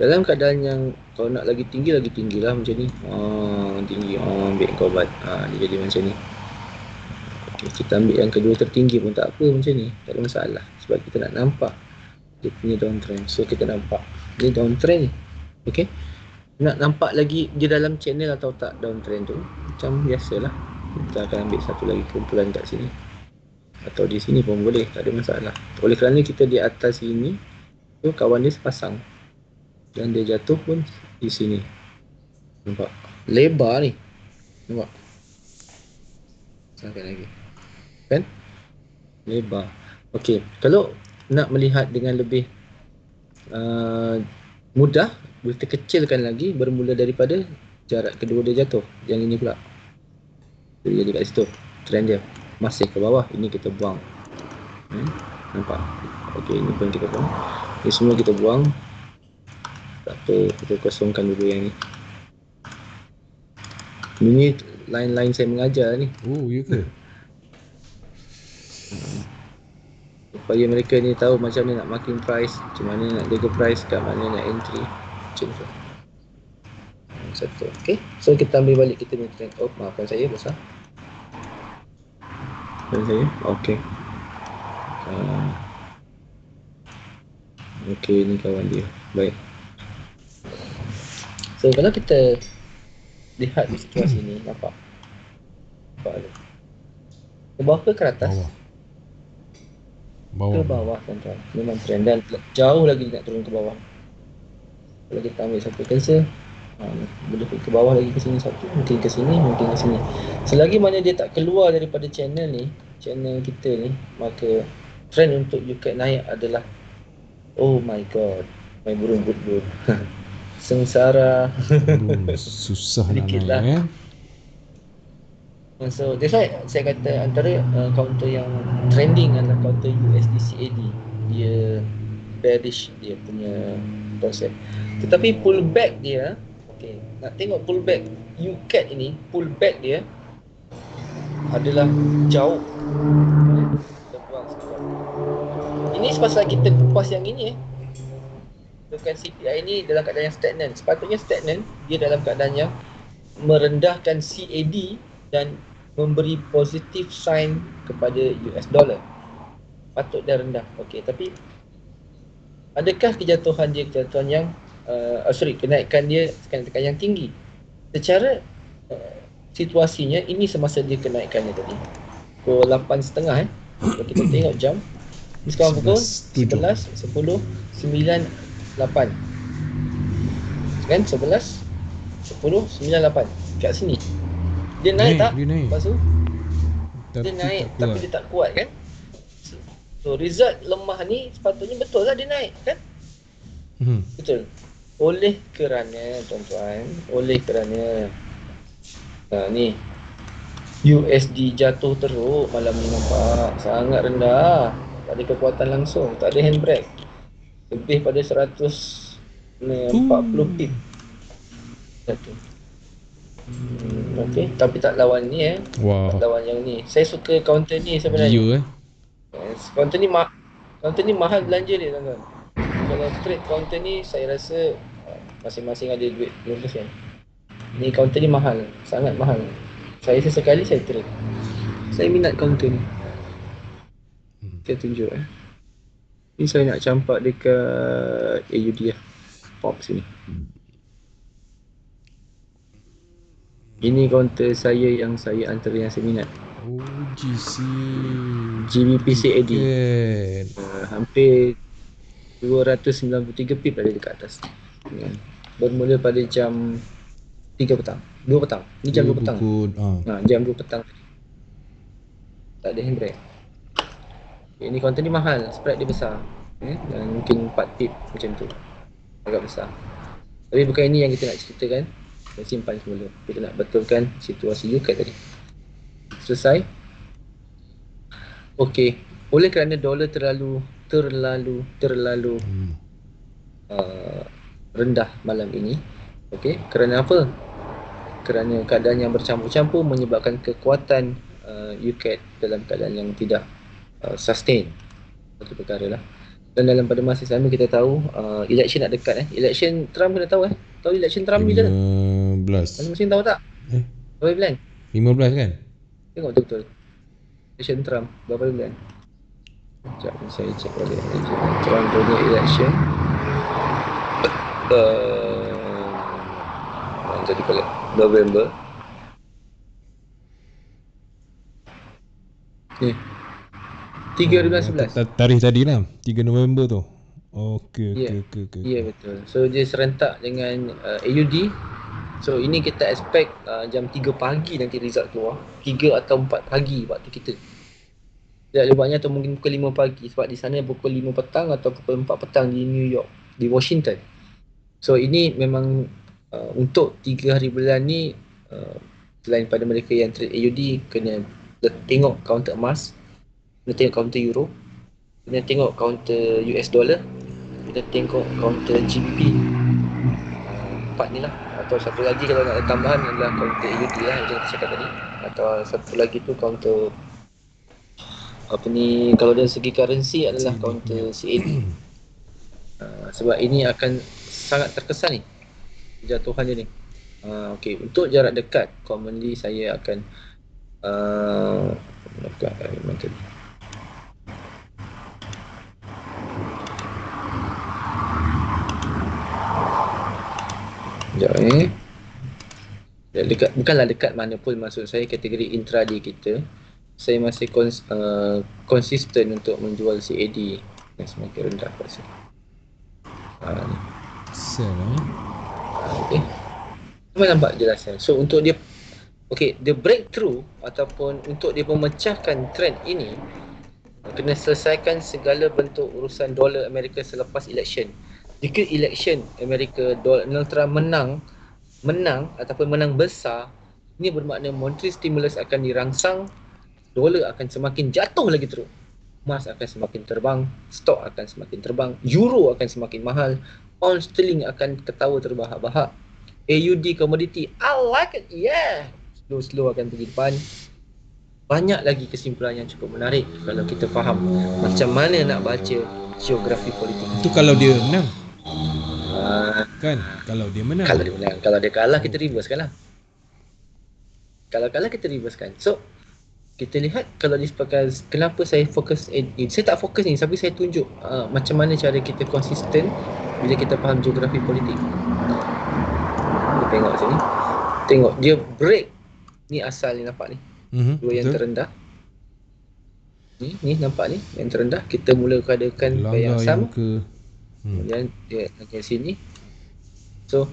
dalam keadaan yang kalau nak lagi tinggi lah macam ni. Tinggi, ambil kobat. Dia jadi macam ni. Okay, kita ambil yang kedua tertinggi pun tak apa macam ni, tak ada masalah sebab kita nak nampak dia punya downtrend. So kita nampak ni downtrend ni. Okay, nak nampak lagi dia dalam channel atau tak downtrend tu macam biasalah, kita akan ambil satu lagi kumpulan kat sini atau di sini pun boleh, tak ada masalah. Oleh kerana kita di atas sini tu kawan dia sepasang dan dia jatuh pun di sini. Nampak lebar ni, nampak sampai lagi kan lebar. Okey, kalau nak melihat dengan lebih mudah, boleh terkecilkan lagi bermula daripada jarak kedua dia jatuh. Yang ini pula dia jadi kat situ, trend dia masih ke bawah, ini kita buang. Nampak? Okey, ini pun kita buang. Ini semua kita buang. Tak apa, kita kosongkan dulu yang ni. Ini line-line saya mengajar ni. Oh, ya ke? Supaya mereka ni tahu macam mana nak marking price, macam mana nak jaga price, kat mana nak entry. Macam tu. Satu. Okay, so kita ambil balik kita punya trend. Oh, maafkan saya besar. Okay. Okay, ni kawan dia. Baik. So kalau kita lihat di situasi ni, nampak ke bawah ke atas? Ke bawah tuan-tuan. Memang trend dan jauh lagi nak turun ke bawah. Kalau kita ambil satu cancel, boleh ke bawah lagi ke sini satu, mungkin ke sini, mungkin ke sini. Selagi mana dia tak keluar daripada channel ni, channel kita ni, maka trend untuk UCAT naik adalah, oh my god, my burung but sengsara. Susah nak Sedikit naik lah. So that's why saya kata antara counter yang trending adalah counter USD CAD. Dia bearish dia punya konsep. Tetapi pullback dia, okay, nak tengok pullback UCAT ini, pullback dia adalah jauh terbang sekarang. Ini sepasal kita kupas yang ini bukan CPI ini dalam keadaan yang stagnan. Sepatutnya stagnan, dia dalam keadaan yang merendahkan CAD dan memberi positive sign kepada US dollar. Patut dia rendah. Okey, tapi adakah kejatuhan dia kejatuhan yang kenaikan dia yang tinggi? Secara situasinya ini semasa dia kenaikannya tadi. Pukul 8.30 Kalau kita tengok jam, ni sekarang pukul 11, 10, 9, 8. Kan 11, 10, 9, 8. Kat sini. Dia naik tak? Dia naik. Lepas tu Tapi dia naik tak tapi dia tak kuat kan? So result lemah ni sepatutnya betul lah dia naik kan? Betul. Oleh kerana tuan-tuan, ni USD jatuh teruk malam ni, nampak sangat rendah, tak ada kekuatan langsung, tak ada handbrake, lebih pada 140 pip jatuh. Okey, tapi tak lawan ni tak lawan yang ni. Saya suka counter ni sebenarnya. Gila Counter ni mahal belanja dia tuan-tuan. Kalau trade counter ni saya rasa masing-masing ada duit 15 kan. Ni counter ni mahal, sangat mahal. Saya sesekali saya trade. Saya minat counter ni. Saya tunjuk Ni saya nak campak dekat AUD lah. Pop sini. Ini counter saya yang antara yang saya minat. GC GBP CAD. Hampir 293 pip ada dekat atas. Bermula pada jam 3 petang. 2 petang. Ni jam 2 petang. Jam 2 petang. Tak ada handbrake. Ini counter ni mahal, spread dia besar. Dan mungkin 4 pip macam tu. Agak besar. Tapi bukan ini yang kita nak ceritakan. Kita simpan semula. Kita nak betulkan situasi UCAT tadi. Selesai. Okey. Oleh kerana dolar terlalu rendah malam ini. Okey. Kerana apa? Kerana keadaan yang bercampur-campur menyebabkan kekuatan UCAT dalam keadaan yang tidak sustain. Satu perkara lah. Dan dalam pada masa sama kita tahu election nak dekat election Trump kena tahu tahu election Trump bila? 15. Masing-masing tahu tak? Berapa bulan? 15 kan? Tengok betul-betul. Election Trump berapa bulan? Sekejap saya cek balik. Trump punya election jadi pada November. Ni 3 2011. Tarikh tadi lah 3 November tu. Okey. Ya betul. So dia serentak dengan AUD. So ini kita expect jam 3 pagi nanti result keluar. 3 atau 4 pagi waktu kita. Tidak lebihnya atau mungkin pukul 5 pagi sebab di sana pukul 5 petang atau pukul 4 petang di New York, di Washington. So ini memang untuk 3 hari bulan ni selain pada mereka yang trade AUD kena tengok counter emas, kena tengok counter euro, kena tengok counter US dollar, kena tengok counter GBP. 4 ni lah. Atau satu lagi kalau nak ada tambahan adalah counter AUD lah yang kita cakap tadi. Atau satu lagi tu counter kalau dari segi currency adalah counter CAD. Sebab ini akan sangat terkesan ni jatuhan dia ni. Okey, untuk jarak dekat commonly saya akan Sekejap dekat, bukanlah dekat mana pun, maksud saya kategori intraday kita, saya masih konsisten untuk menjual CAD yang semakin rendah pada saya. Ni. Sell eh. Okay. Cuma nampak jelasan. So untuk dia, the breakthrough ataupun untuk dia memecahkan trend ini, kena selesaikan segala bentuk urusan dolar Amerika selepas election. Jika election Amerika Donald Trump menang ataupun menang besar, ini bermakna monetary stimulus akan dirangsang, dolar akan semakin jatuh lagi teruk, emas akan semakin terbang, stok akan semakin terbang, euro akan semakin mahal, pound sterling akan ketawa terbahak-bahak, AUD commodity, I like it, yeah, slow akan pergi depan. Banyak lagi kesimpulan yang cukup menarik kalau kita faham macam mana nak baca geografi politik. Itu kalau dia menang. Kan? Kalau dia menang. Kalau dia menang. Kalau dia kalah, kita reversekan lah. Kalau kalah, kita reversekan. So, kita lihat kalau disebabkan kenapa saya fokus, saya tak fokus ni, tapi saya tunjuk macam mana cara kita konsisten bila kita faham geografi politik. Kita tengok sini. Tengok, dia break. Ni asal ni, nampak ni. Dua yang terendah. Ni nampak ni, yang terendah. Kita mula keadakan yang sama. Kemudian dia ke sini. So,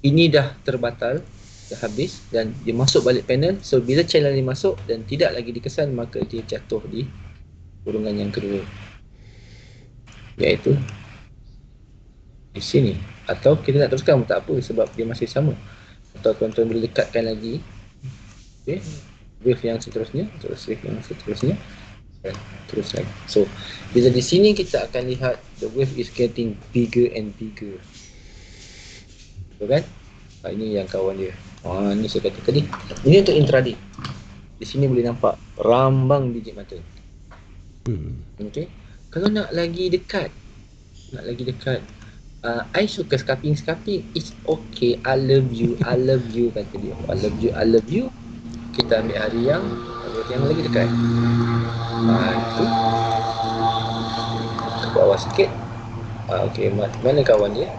ini dah terbatal, dah habis dan dia masuk balik panel. So, bila channel ni masuk dan tidak lagi dikesan, maka dia jatuh di kurungan yang kedua, iaitu di sini. Atau kita nak teruskan, tak apa sebab dia masih sama. Atau tuan-tuan boleh dekatkan lagi. Okay. Wave yang seterusnya, terus wave yang seterusnya, dan terus lagi. So, bila di sini kita akan lihat the wave is getting bigger and bigger. Betul kan? Ini yang kawan dia. Ini saya kata tadi. Ini untuk intraday. Di sini boleh nampak rambang biji mata. Okay. Kalau nak lagi dekat, I suka scalping. It's okay. I love you kata dia. I love you. Kita ambil hari yang lagi dekat. Itu. Ke bawah sikit. Okay, mana kawan dia?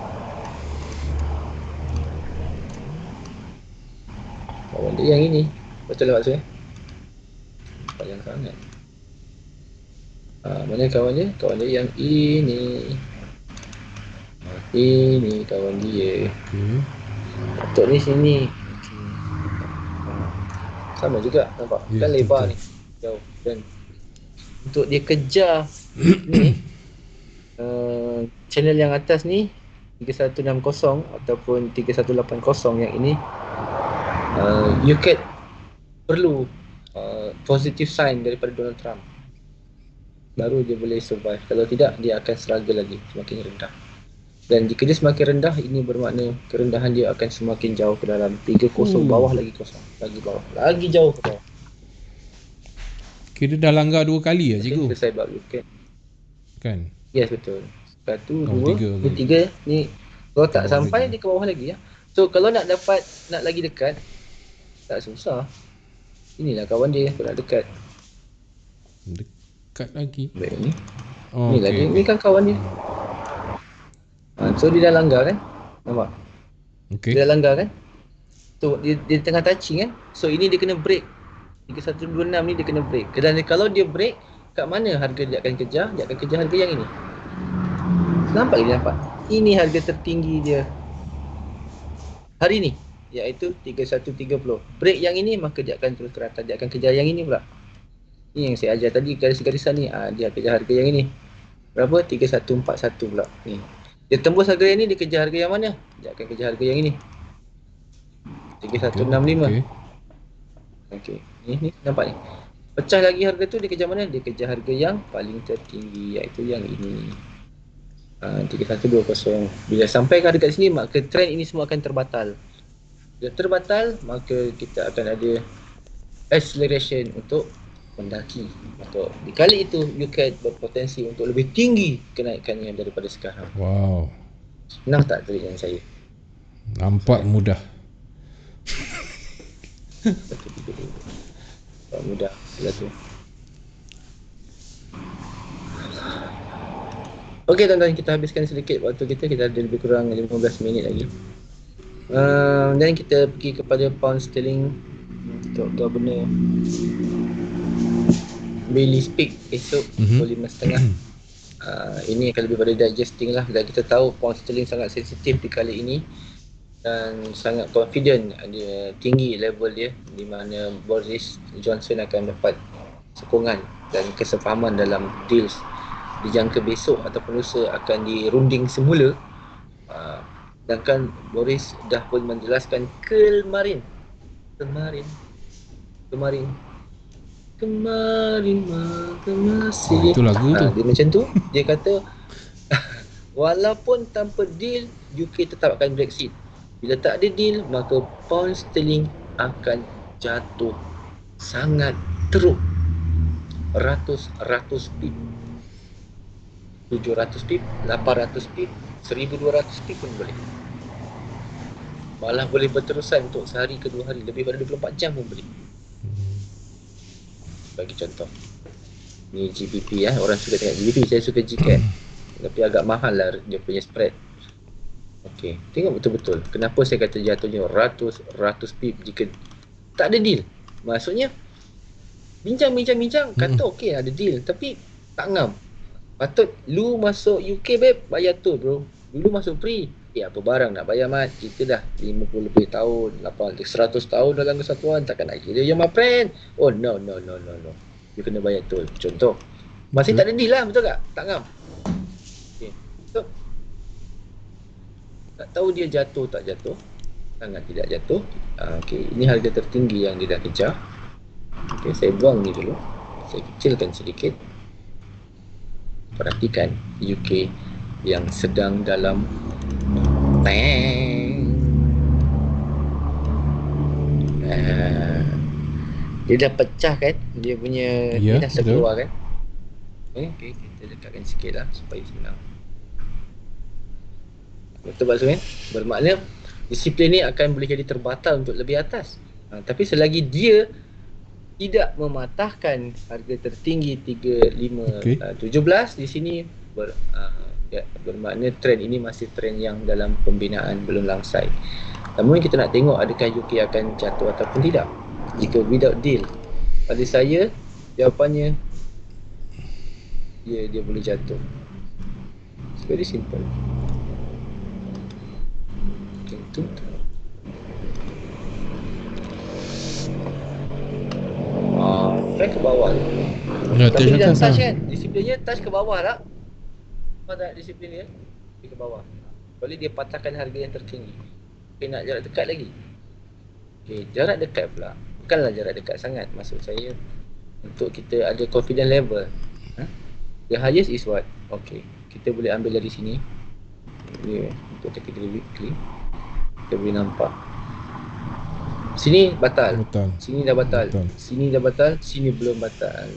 Kawan dia yang ini. Betul lah maksudnya? Panjang sangat. Mana kawan dia? Kawan dia yang ini. Ini kawan dia. Untuk ni sini. Sama juga, nampak? Kan lebar ni. Jauh. Dan untuk dia kejar ni, channel yang atas ni 3160 ataupun 3180 yang ini, UCAD perlu positive sign daripada Donald Trump, baru dia boleh survive. Kalau tidak, dia akan struggle lagi, semakin rendah. Dan jika dia semakin rendah, ini bermakna kerendahan dia akan semakin jauh ke dalam. 30 bawah lagi kosong, lagi bawah, lagi jauh ke bawah. Kira dah langgar 2 kali lah cikgu. Selesai bab UCAD kan? Yes, betul. Satu, dua, tiga. Ni kalau tak sampai dia ke bawah lagi ya. So kalau nak lagi dekat, tak susah. Inilah kawan dia yang nak dekat. Dekat lagi. Baik ni. Ni lagi. Ni kan kawan dia. So dia dah langgar kan? Nampak? Dia dah langgar kan? So dia tengah touching kan? So ini dia kena break. 3126 ni dia kena break. Dan kalau dia break, kat mana harga dia akan kejar? Dia akan kejar harga yang ini. Nampak dia nampak? Ini harga tertinggi dia hari ni, iaitu 3130. Break yang ini, maka dia akan terus ke atas. Dia akan kejar yang ini pula. Ini yang saya ajar tadi, garis-garisan ni. Dia kejar harga yang ini. Berapa? 3141 pula. Ni. Dia tembus harga yang ni, dia kejar harga yang mana? Dia akan kejar harga yang ini. 3165. Okey. Ni nampak ni. Pecah lagi harga tu, dia kejar mana? Dia kejar harga yang paling tertinggi, iaitu yang ini. 3120. Bila sampai ke harga sini, maka trend ini semua akan terbatal. Bila terbatal, maka kita akan ada acceleration untuk mendaki. Atau dikali itu, UCAD berpotensi untuk lebih tinggi kenaikannya daripada sekarang. Wow. Senang tak trik yang saya? Nampak mudah. Nampak mudah. Bila tu. Okey tuan-tuan, kita habiskan sedikit waktu kita ada lebih kurang 15 minit lagi. Dan kita pergi kepada pound sterling untuk governor Bailey Speak esok pukul 5.30. Ini akan lebih pada digesting lah, dan kita tahu pound sterling sangat sensitif di kali ini dan sangat confident, dia tinggi level dia, di mana Boris Johnson akan dapat sokongan dan kesefahaman dalam deals dijangka besok ataupun lusa akan dirunding semula. Sedangkan Boris dah pun menjelaskan kemarin masih. Itu lagu tu. Dia macam tu. Dia kata walaupun tanpa deal UK tetap akan Brexit. Bila tak ada deal maka pound sterling akan jatuh sangat teruk. Ratus pip, 700 pip, 800 pip, 1200 pip pun boleh. Malah boleh berterusan untuk sehari ke 2 hari, lebih pada 24 jam pun boleh. Bagi contoh, ni GBP orang suka tengok GBP, saya suka GCAP, tapi agak mahal lah dia punya spread. Okey, tengok betul-betul kenapa saya kata jatuhnya ratus pip jika tak ada deal. Maksudnya bincang kata okey ada deal tapi tak ngam. Patut lu masuk UK babe, bayar tu bro. Dulu masuk free. Apa barang nak bayar mat? Kita dah 50 lebih tahun, 100 tahun dalam kesatuan, takkan nak kira you my friend. Oh no. You kena bayar tol. Contoh. Masih tak ada deal lah, betul tak? Tak ngam. Okay. So, tak tahu dia jatuh tak jatuh. Sangat tidak jatuh. Okay. Ini harga tertinggi yang dia dah kejar. Okay, saya buang ni dulu. Saya kecilkan sedikit. Perhatikan UK yang sedang dalam dia dah pecah kan, dia punya dia dah keluar kan. Okay, kita dekatkan sikit lah supaya senang. Betul Pak Suhain? Bermakna disiplin ni akan boleh jadi terbatal untuk lebih atas. Tapi selagi dia tidak mematahkan harga tertinggi 3517 di sini bermakna trend ini masih trend yang dalam pembinaan, belum langsai. Namun kita nak tengok adakah UK akan jatuh ataupun tidak jika without deal. Pada saya jawapannya dia boleh jatuh. It's very simple. Macam tu. Kan ke bawah tu. Tapi dia dah touch kan, disiplinnya touch ke bawah tak? Apa tak disiplin dia? Dia ke bawah. Boleh dia patahkan harga yang tertinggi. Okay, nak jarak dekat lagi. Okay, jarak dekat pula. Bukanlah jarak dekat sangat, maksud saya untuk kita ada confidence level. The highest is what? Okay, kita boleh ambil dari sini. Ni untuk category weekly. Kita boleh nampak. Sini batal. Sini dah batal. Sini dah batal, sini belum batal.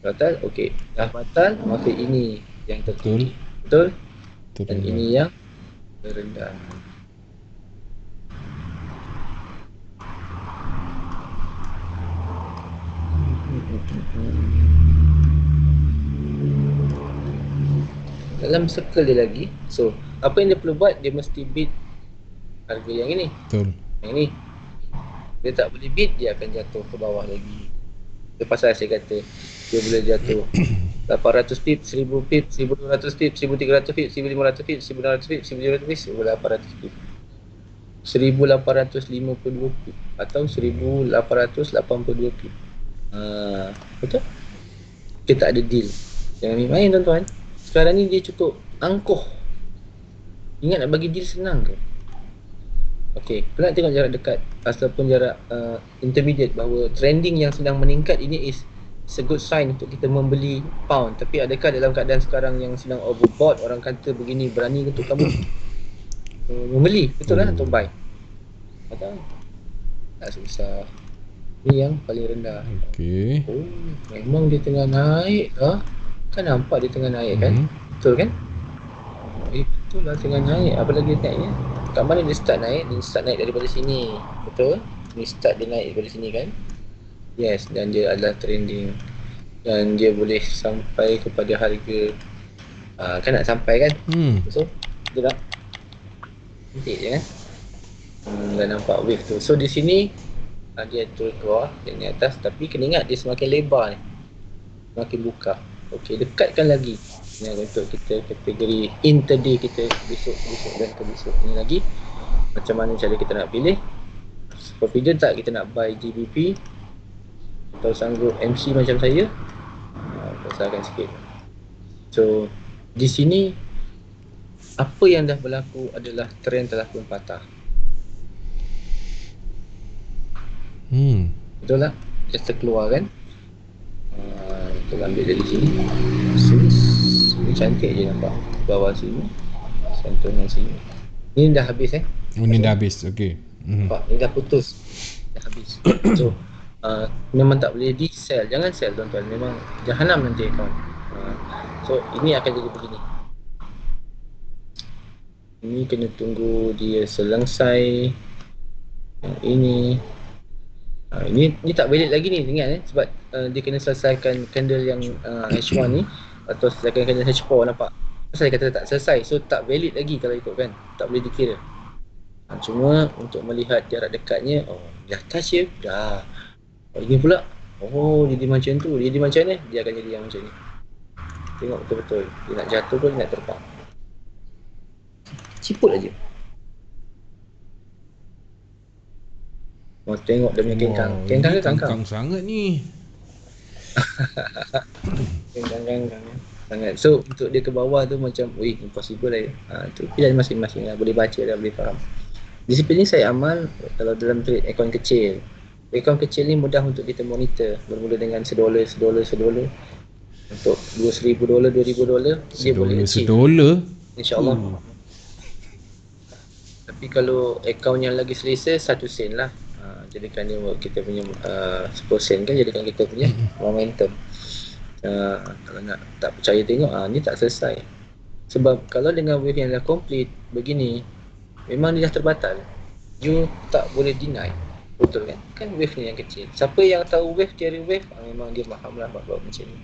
Batal, okey. Dah batal, maka ini yang tertinggi. Betul? Dan ini yang terendah. Dalam circle dia lagi. So, apa yang dia perlu buat, dia mesti beat harga yang ini. Betul. Yang ni. Dia tak boleh beat, dia akan jatuh ke bawah lagi. Itu pasal saya kata dia boleh jatuh 800 pip, 1000 pip, 1200 pip, 1300 pip, 1500 pip, 1600 pip, 1700 pip, 1800 pip, 1852 pip atau 1882 pip. Betul? Kita tak ada deal. Jangan main tuan-tuan. Sekarang ni dia cukup angkuh. Ingat nak bagi deal senang ke? Okey, pula tengok jarak dekat ataupun jarak intermediate, bahawa trending yang sedang meningkat ini is a good sign untuk kita membeli pound. Tapi adakah dalam keadaan sekarang yang sedang overbought, orang kata begini, berani untuk kamu membeli, betul lah, atau buy? Atau tak susah. Ni yang paling rendah. Okey. Oh, memang dia tengah naik lah. Kan nampak dia tengah naik kan? Betul kan? Betul lah, tengah naik. Apa lagi naiknya? Kat mana dia start naik? Dia start naik daripada sini. Betul? Ni start dia naik daripada sini kan? Yes, dan dia adalah trending. Dan dia boleh sampai kepada harga Kan nak sampai kan. Hmm. So betul tak? Cantik je kan. Dah nampak wave tu. So di sini dia turun keluar yang ni atas, tapi kena ingat dia semakin lebar ni, semakin buka. Okey, dekatkan lagi ni untuk kita kategori interday kita besok dan besok ni lagi. Macam mana cara kita nak pilih? Confident tak kita nak buy GBP atau sanggup MC macam saya? Pasalkan sikit. So di sini apa yang dah berlaku adalah trend telah pun patah. Betul tak? Just terkeluar kan. Kita ambil dari sini. Ini cantik je nampak. Bawah sini, sentuhan sini. Ni dah habis Ini dah habis. Okey. Nampak? Ni dah putus. Dah habis. So memang tak boleh di sell. Jangan sell tuan-tuan. Memang jahanam nanti account. So ini akan jadi begini. Ini kena tunggu dia selesai. Yang ini tak valid lagi ni, ingat sebab dia kena selesaikan candle yang H1 ni atau selesaikan candle H4, nampak? Pasal dia kata tak selesai, so tak valid lagi kalau ikut kan, tak boleh dikira. Cuma untuk melihat jarak dekatnya, dah touch je, dah. Ini pula, jadi macam tu, dia jadi macam ni, dia akan jadi yang macam ni. Tengok betul-betul, dia nak jatuh ke dia nak terbang. Ciput aja. Tengok dia punya kengkang. Kengkang ke kangkang? Kangkang sangat ni. Kengkang sangat. So untuk dia ke bawah tu macam impossible lah. Tu pilihan masing-masing lah. Boleh baca dah, boleh faham. Disiplin ni saya amal kalau dalam trade akaun kecil. Akaun kecil ni mudah untuk kita monitor. Bermula dengan $1. Untuk $2,000, $2,000 dia boleh achieve. $1. InsyaAllah. Tapi kalau akaun yang lagi selesa, 1 sen lah. Jadikan dia kita punya 10 sen kan, jadikan kita punya momentum. Kalau nak tak percaya tengok, ni tak selesai. Sebab kalau dengan wave yang dah complete begini, memang dia dah terbatal. You tak boleh deny. Betul kan? Kan wave ni yang kecil. Siapa yang tahu wave, teori wave, memang dia faham lah bab macam ni.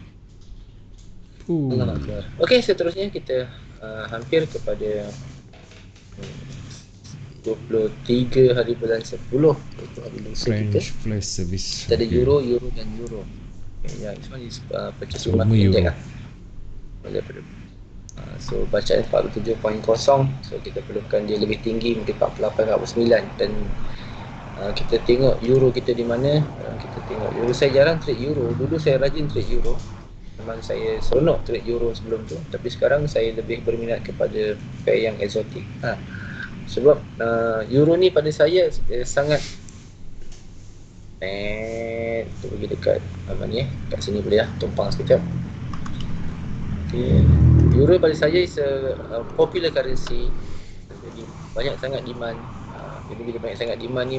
Okey, seterusnya kita hampir kepada 23 hari bulan 10 itu hari lusa kita. Flash service. Kita ada euro dan euro. Okay, this one is purchase rumah index lah. So bacaan 47.0. So kita perlukan dia lebih tinggi, mungkin 48-49. Dan kita tengok euro kita di mana. Kita tengok euro. Saya jarang trade euro. Dulu saya rajin trade euro. Memang saya seronok trade euro sebelum tu. Tapi sekarang saya lebih berminat kepada pair yang exotic. Sebab euro ni pada saya sangat tu pergi dekat apa ni kat sini boleh lah, tumpang sekejap. Okay. Euro pada saya is a popular currency. Jadi banyak sangat demand. Jadi bila banyak sangat demand ni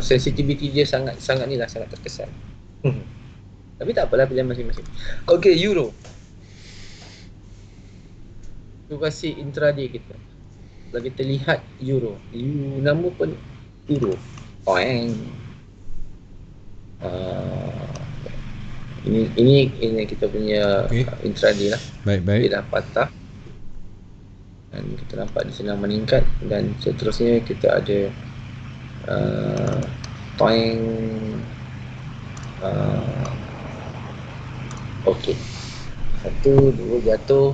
sensitivity dia sangat ni lah, sangat terkesan. Tapi tak apalah, pilihan masing-masing. Okay, euro. Situasi intraday kita. Kalau kita lihat euro, nama pun euro. Ini kita punya intraday lah. Baik. Dia dah patah. Dan kita nampak dia sedang meningkat. Dan seterusnya kita ada okey. 1, 2 jatuh.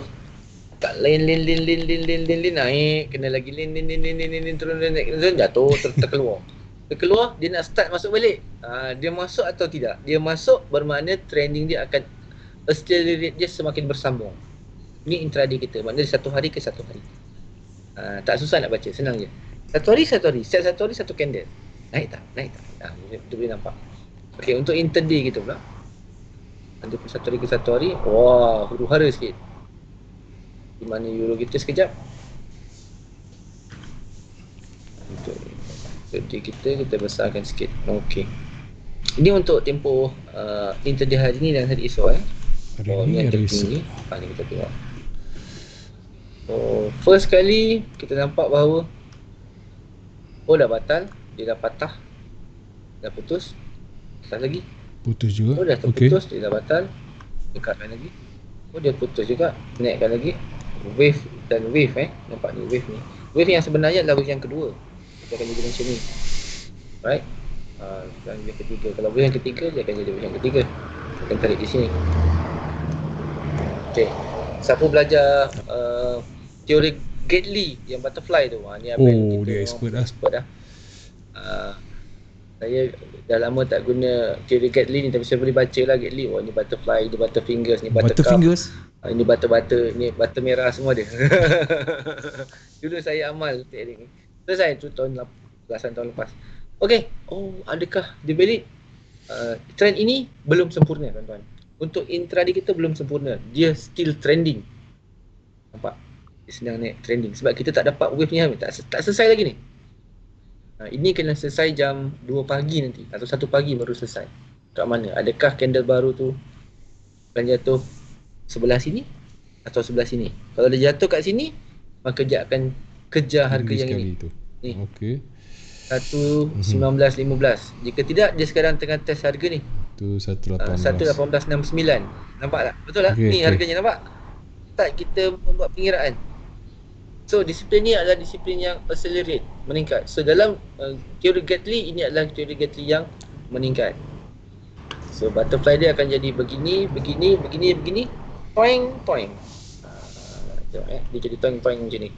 Tak lin naik, kena lagi lin turun naik jatuh, terkeluar, dia nak start masuk balik. Dia masuk atau tidak? Dia masuk bermakna trending dia akan accelerate, dia semakin bersambung. Ini intraday kita, maknanya satu hari ke satu hari. Tak susah nak baca, senang je. Satu hari, satu hari satu candle. Naik tak? Dia boleh nampak. Okey, untuk intraday kita pula. Ada satu hari ke satu hari. Wah, huru-hara sikit. Di mana euro kita sekejap. Untuk kita besarkan sikit. Okey. Ini untuk tempoh intraday hari ni dan hari esok Hari ni hari esok. Ni kita tengok. First kali kita nampak bahawa dah batal, dia dah patah. Dah putus. Patah lagi. Putus juga. Dah terputus, dia dah batal. Dekatkan lagi. dia putus juga. Naikkan lagi. Wave dan wave nampak ni wave ni. Wave yang sebenarnya adalah wave yang kedua. Dia akan jadi macam ni. Right? Dan yang ketiga. Kalau wave yang ketiga, dia akan jadi wave yang ketiga. Akan tarik di sini. Okay. Siapa belajar teori Gately yang butterfly tu? Ni apa Oh, dia expert dah. Saya dah lama tak guna teori Gately ni, tapi saya boleh baca lah Gately. Oh, ni butterfly, ni butterfingers, ni buttercup, Butterfingers. ini butter, ni butter merah semua dia. Dulu saya amal teknik ni. Selesai tu belasan tahun lepas. Okay. Oh, adakah dia valid? Trend ini belum sempurna, tuan-tuan. Untuk intraday kita belum sempurna. Dia still trending. Nampak? Dia sedang naik trending. Sebab kita tak dapat wave ni, tak selesai lagi ni. Ini kena selesai jam 2 pagi nanti atau 1 pagi baru selesai. Kat mana? Adakah candle baru tu akan jatuh sebelah sini atau sebelah sini? Kalau dia jatuh kat sini, maka dia akan kejar harga yang ini. Ni. Okey. 1.19.15. Jika tidak, dia sekarang tengah test harga ni. Tu 1.18. 1.1869. Nampak tak? Betul tak? Ni harganya nampak? Tak kita membuat pengiraan. So disiplin ni adalah disiplin yang accelerate, meningkat. So dalam teori Gately, ini adalah teori Gately yang meningkat. So butterfly dia akan jadi begini. Toing. Tengok dia jadi toing macam ni.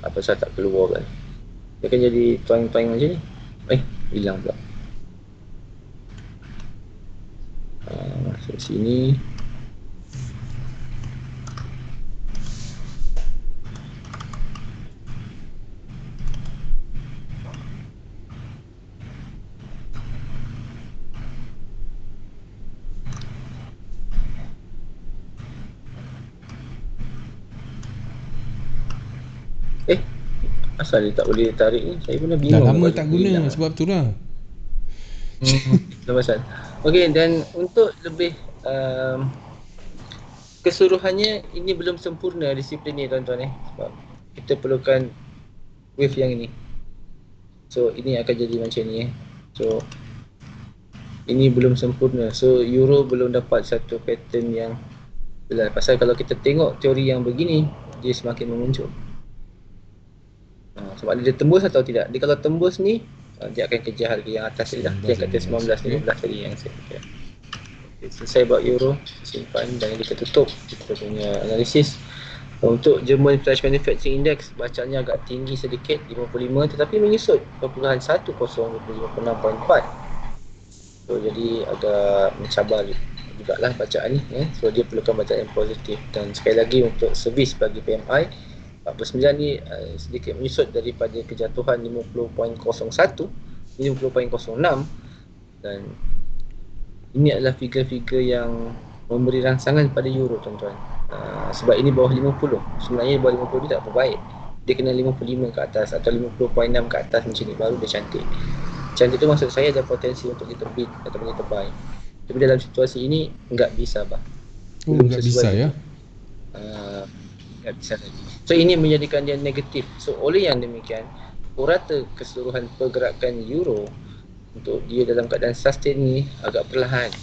Apa saya tak keluar kan? Dia akan jadi toing macam ni. Hilang pula. Masuk sini. Asal dia tak boleh tarik ni? Saya pun dah bingung. Dah lama tak guna sebab tu lah. Pasal. Okey, dan untuk lebih keseluruhannya, ini belum sempurna disiplin ni, tuan-tuan sebab kita perlukan wave yang ini. So ini akan jadi macam ni So ini belum sempurna. So euro belum dapat satu pattern yang jelas. Pasal kalau kita tengok teori yang begini, dia semakin memuncul. Sebab dia tembus atau tidak. Dia kalau tembus ni, dia akan kejar harga yang atas tadi dah. Dia kata 19.15 tadi yang saya fikir. Okay, selesai buat euro, simpan dan kita tutup kita punya analisis. Untuk German Flash Manufacturing Index, bacaannya agak tinggi sedikit 55, tetapi menyusut 0.10 56.4. So jadi agak mencabar jugalah bacaan ni So dia perlukan bacaan yang positif. Dan sekali lagi untuk servis bagi PMI 49 ni sedikit menyusut daripada kejatuhan 50.01 50.06, dan ini adalah figure-figure yang memberi rangsangan pada euro, tuan-tuan. Sebab ini bawah 50. Sebenarnya bawah 50 ni tak apa baik. Dia kena 55 ke atas atau 50.6 ke atas macam ni baru dia cantik. Cantik tu maksud saya ada potensi untuk kita bid ataupun kita buy. Tapi dalam situasi ini enggak bisa enggak bisa ya. Enggak bisa lagi. So ini menjadikan dia negatif. So oleh yang demikian, purata keseluruhan pergerakan euro untuk dia dalam keadaan sustain ni agak perlahan.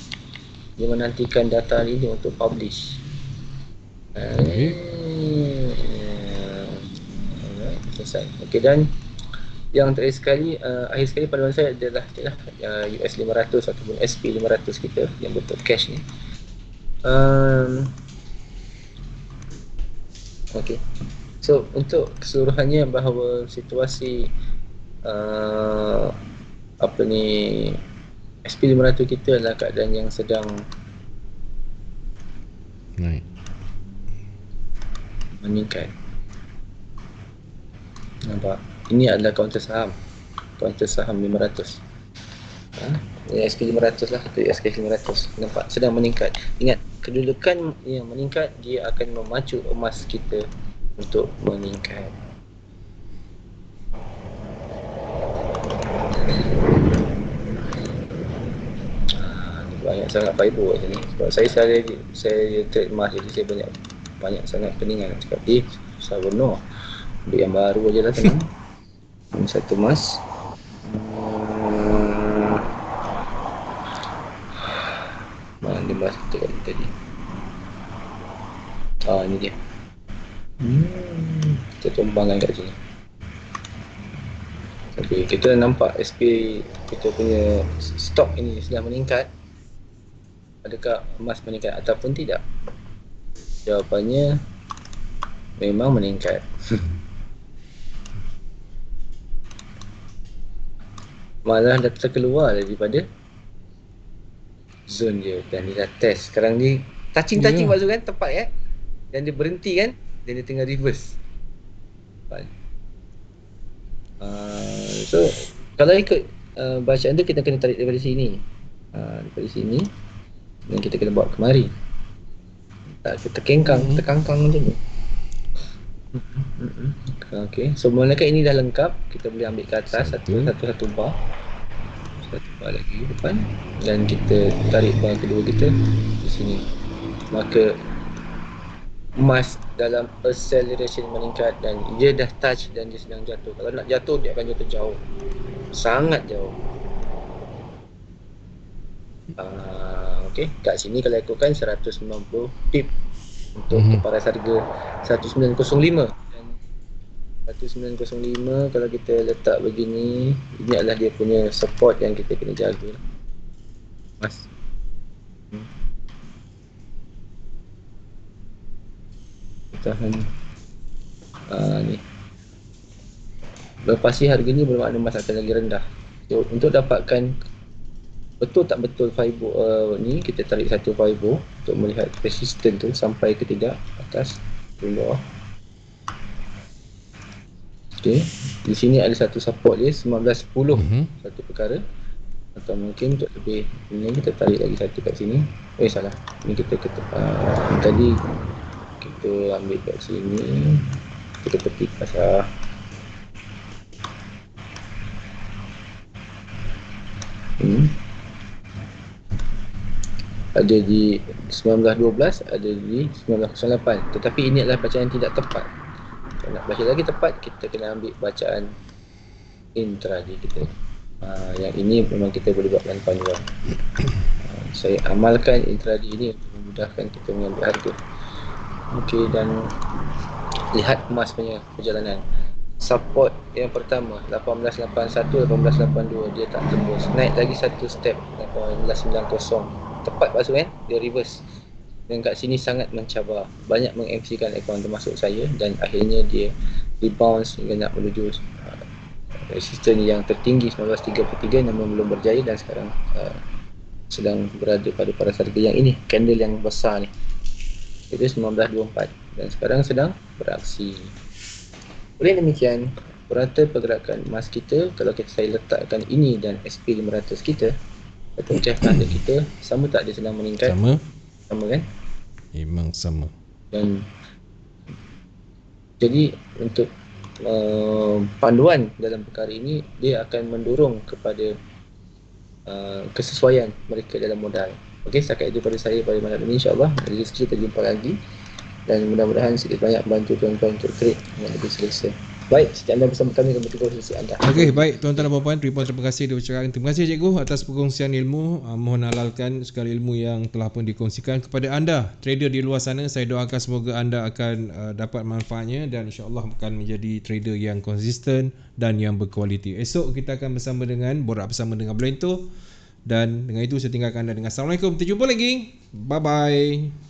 Dia menantikan data ini untuk publish. Selesai. Okey, dan yang terakhir sekali, akhir sekali panduan saya adalah US 500 ataupun SP 500 kita yang bentuk cash ni. Okey. So untuk keseluruhannya bahawa situasi SP 500 kita adalah keadaan yang sedang naik, meningkat. Nampak? Ini adalah counter saham 500. SP 500 lah, atau SK 500. Nampak? Sedang meningkat. Ingat, kedudukan yang meningkat, dia akan memacu emas kita untuk meningkat. Banyak sangat fiber kat sini. Sebab saya trade emas, jadi saya banyak sangat peningan. Cakap susah benar. Ambil yang baru aje lah, tenang. Ini satu emas. kita tadi. Ini dia. Kita tumbangkan kat sini. Okay, kita nampak SP kita punya stok ini sudah meningkat. Adakah emas meningkat ataupun tidak? Jawapannya memang meningkat. Malah dah terkeluar daripada zone dia dan dia dah test. Sekarang ni touching maksud kan, tepat dan dia berhenti kan, dan dia tengah reverse. So kalau ikut bacaan tu kita kena tarik daripada sini, daripada sini, dan kita kena bawa kemari. Kita terkangkang macam tu. Okay, so mulakan ini dah lengkap, kita boleh ambil ke atas satu bar lagi depan, dan kita tarik bar kedua kita di sini. Maka emas dalam acceleration meningkat dan dia dah touch dan dia sedang jatuh. Kalau nak jatuh, dia akan jatuh jauh, sangat jauh. Okay, kat sini kalau ikutkan 190 pip untuk paras harga 1905, dan 1905 kalau kita letak begini, ini adalah dia punya support yang kita kena jaga. Mas tahan ni. Lepas ni harga ni bermakna emas akan lagi rendah. So, untuk dapatkan betul tak betul fiber ni, kita tarik satu fiber untuk melihat resisten tu sampai ke tidak, atas ke bawah. Okey, di sini ada satu support dia 1910, satu perkara. Atau mungkin untuk lebih ini kita tarik lagi satu kat sini. Salah. Ni kita tadi kita ambil kat sini, kita petik pasal ada di 1912, ada di 1908. Tetapi ini adalah bacaan yang tidak tepat. Kalau nak baca lagi tepat, kita kena ambil bacaan intraday kita. Yang ini memang kita boleh buatkan panduan. Saya amalkan intraday ini untuk memudahkan kita mengambil harga. Okey, dan lihat emas punya perjalanan. Support yang pertama 1881, 1882 dia tak tembus. Naik lagi satu step 1890. Tepat pasal kan? Dia reverse. Dan kat sini sangat mencabar. Banyak meng-MC-kan akaun termasuk saya, dan akhirnya dia rebounce hingga nak menuju resisten yang tertinggi 1933, namun belum berjaya, dan sekarang sedang berada pada paras harga yang ini, candle yang besar ni. Itu 1924 dan sekarang sedang beraksi. Oleh demikian, purata pergerakan emas kita, kalau saya letakkan ini dan SP500 kita, pecah tanda kita sama tak dia sedang meningkat? Sama kan? Memang sama. Dan jadi untuk panduan dalam perkara ini, dia akan mendorong kepada kesesuaian mereka dalam modal. Okey, setakat itu pada saya pada malam ini, insyaAllah. Dari rezeki kita jumpa lagi, dan mudah-mudahan sedikit banyak bantu tuan-tuan untuk trade dengan lebih selesa. Baik, sekian anda bersama kami dan berterima kasih anda. Okey, baik tuan-tuan dan puan-puan, terima kasih diucapkan. Terima kasih cikgu atas perkongsian ilmu. Mohon halalkan segala ilmu yang telah pun dikongsikan kepada anda trader di luar sana. Saya doakan semoga anda akan dapat manfaatnya, dan insya-Allah akan menjadi trader yang konsisten dan yang berkualiti. Esok kita akan borak bersama dengan Blento, dan dengan itu saya tinggalkan anda dengan Assalamualaikum. Kita jumpa lagi. Bye bye.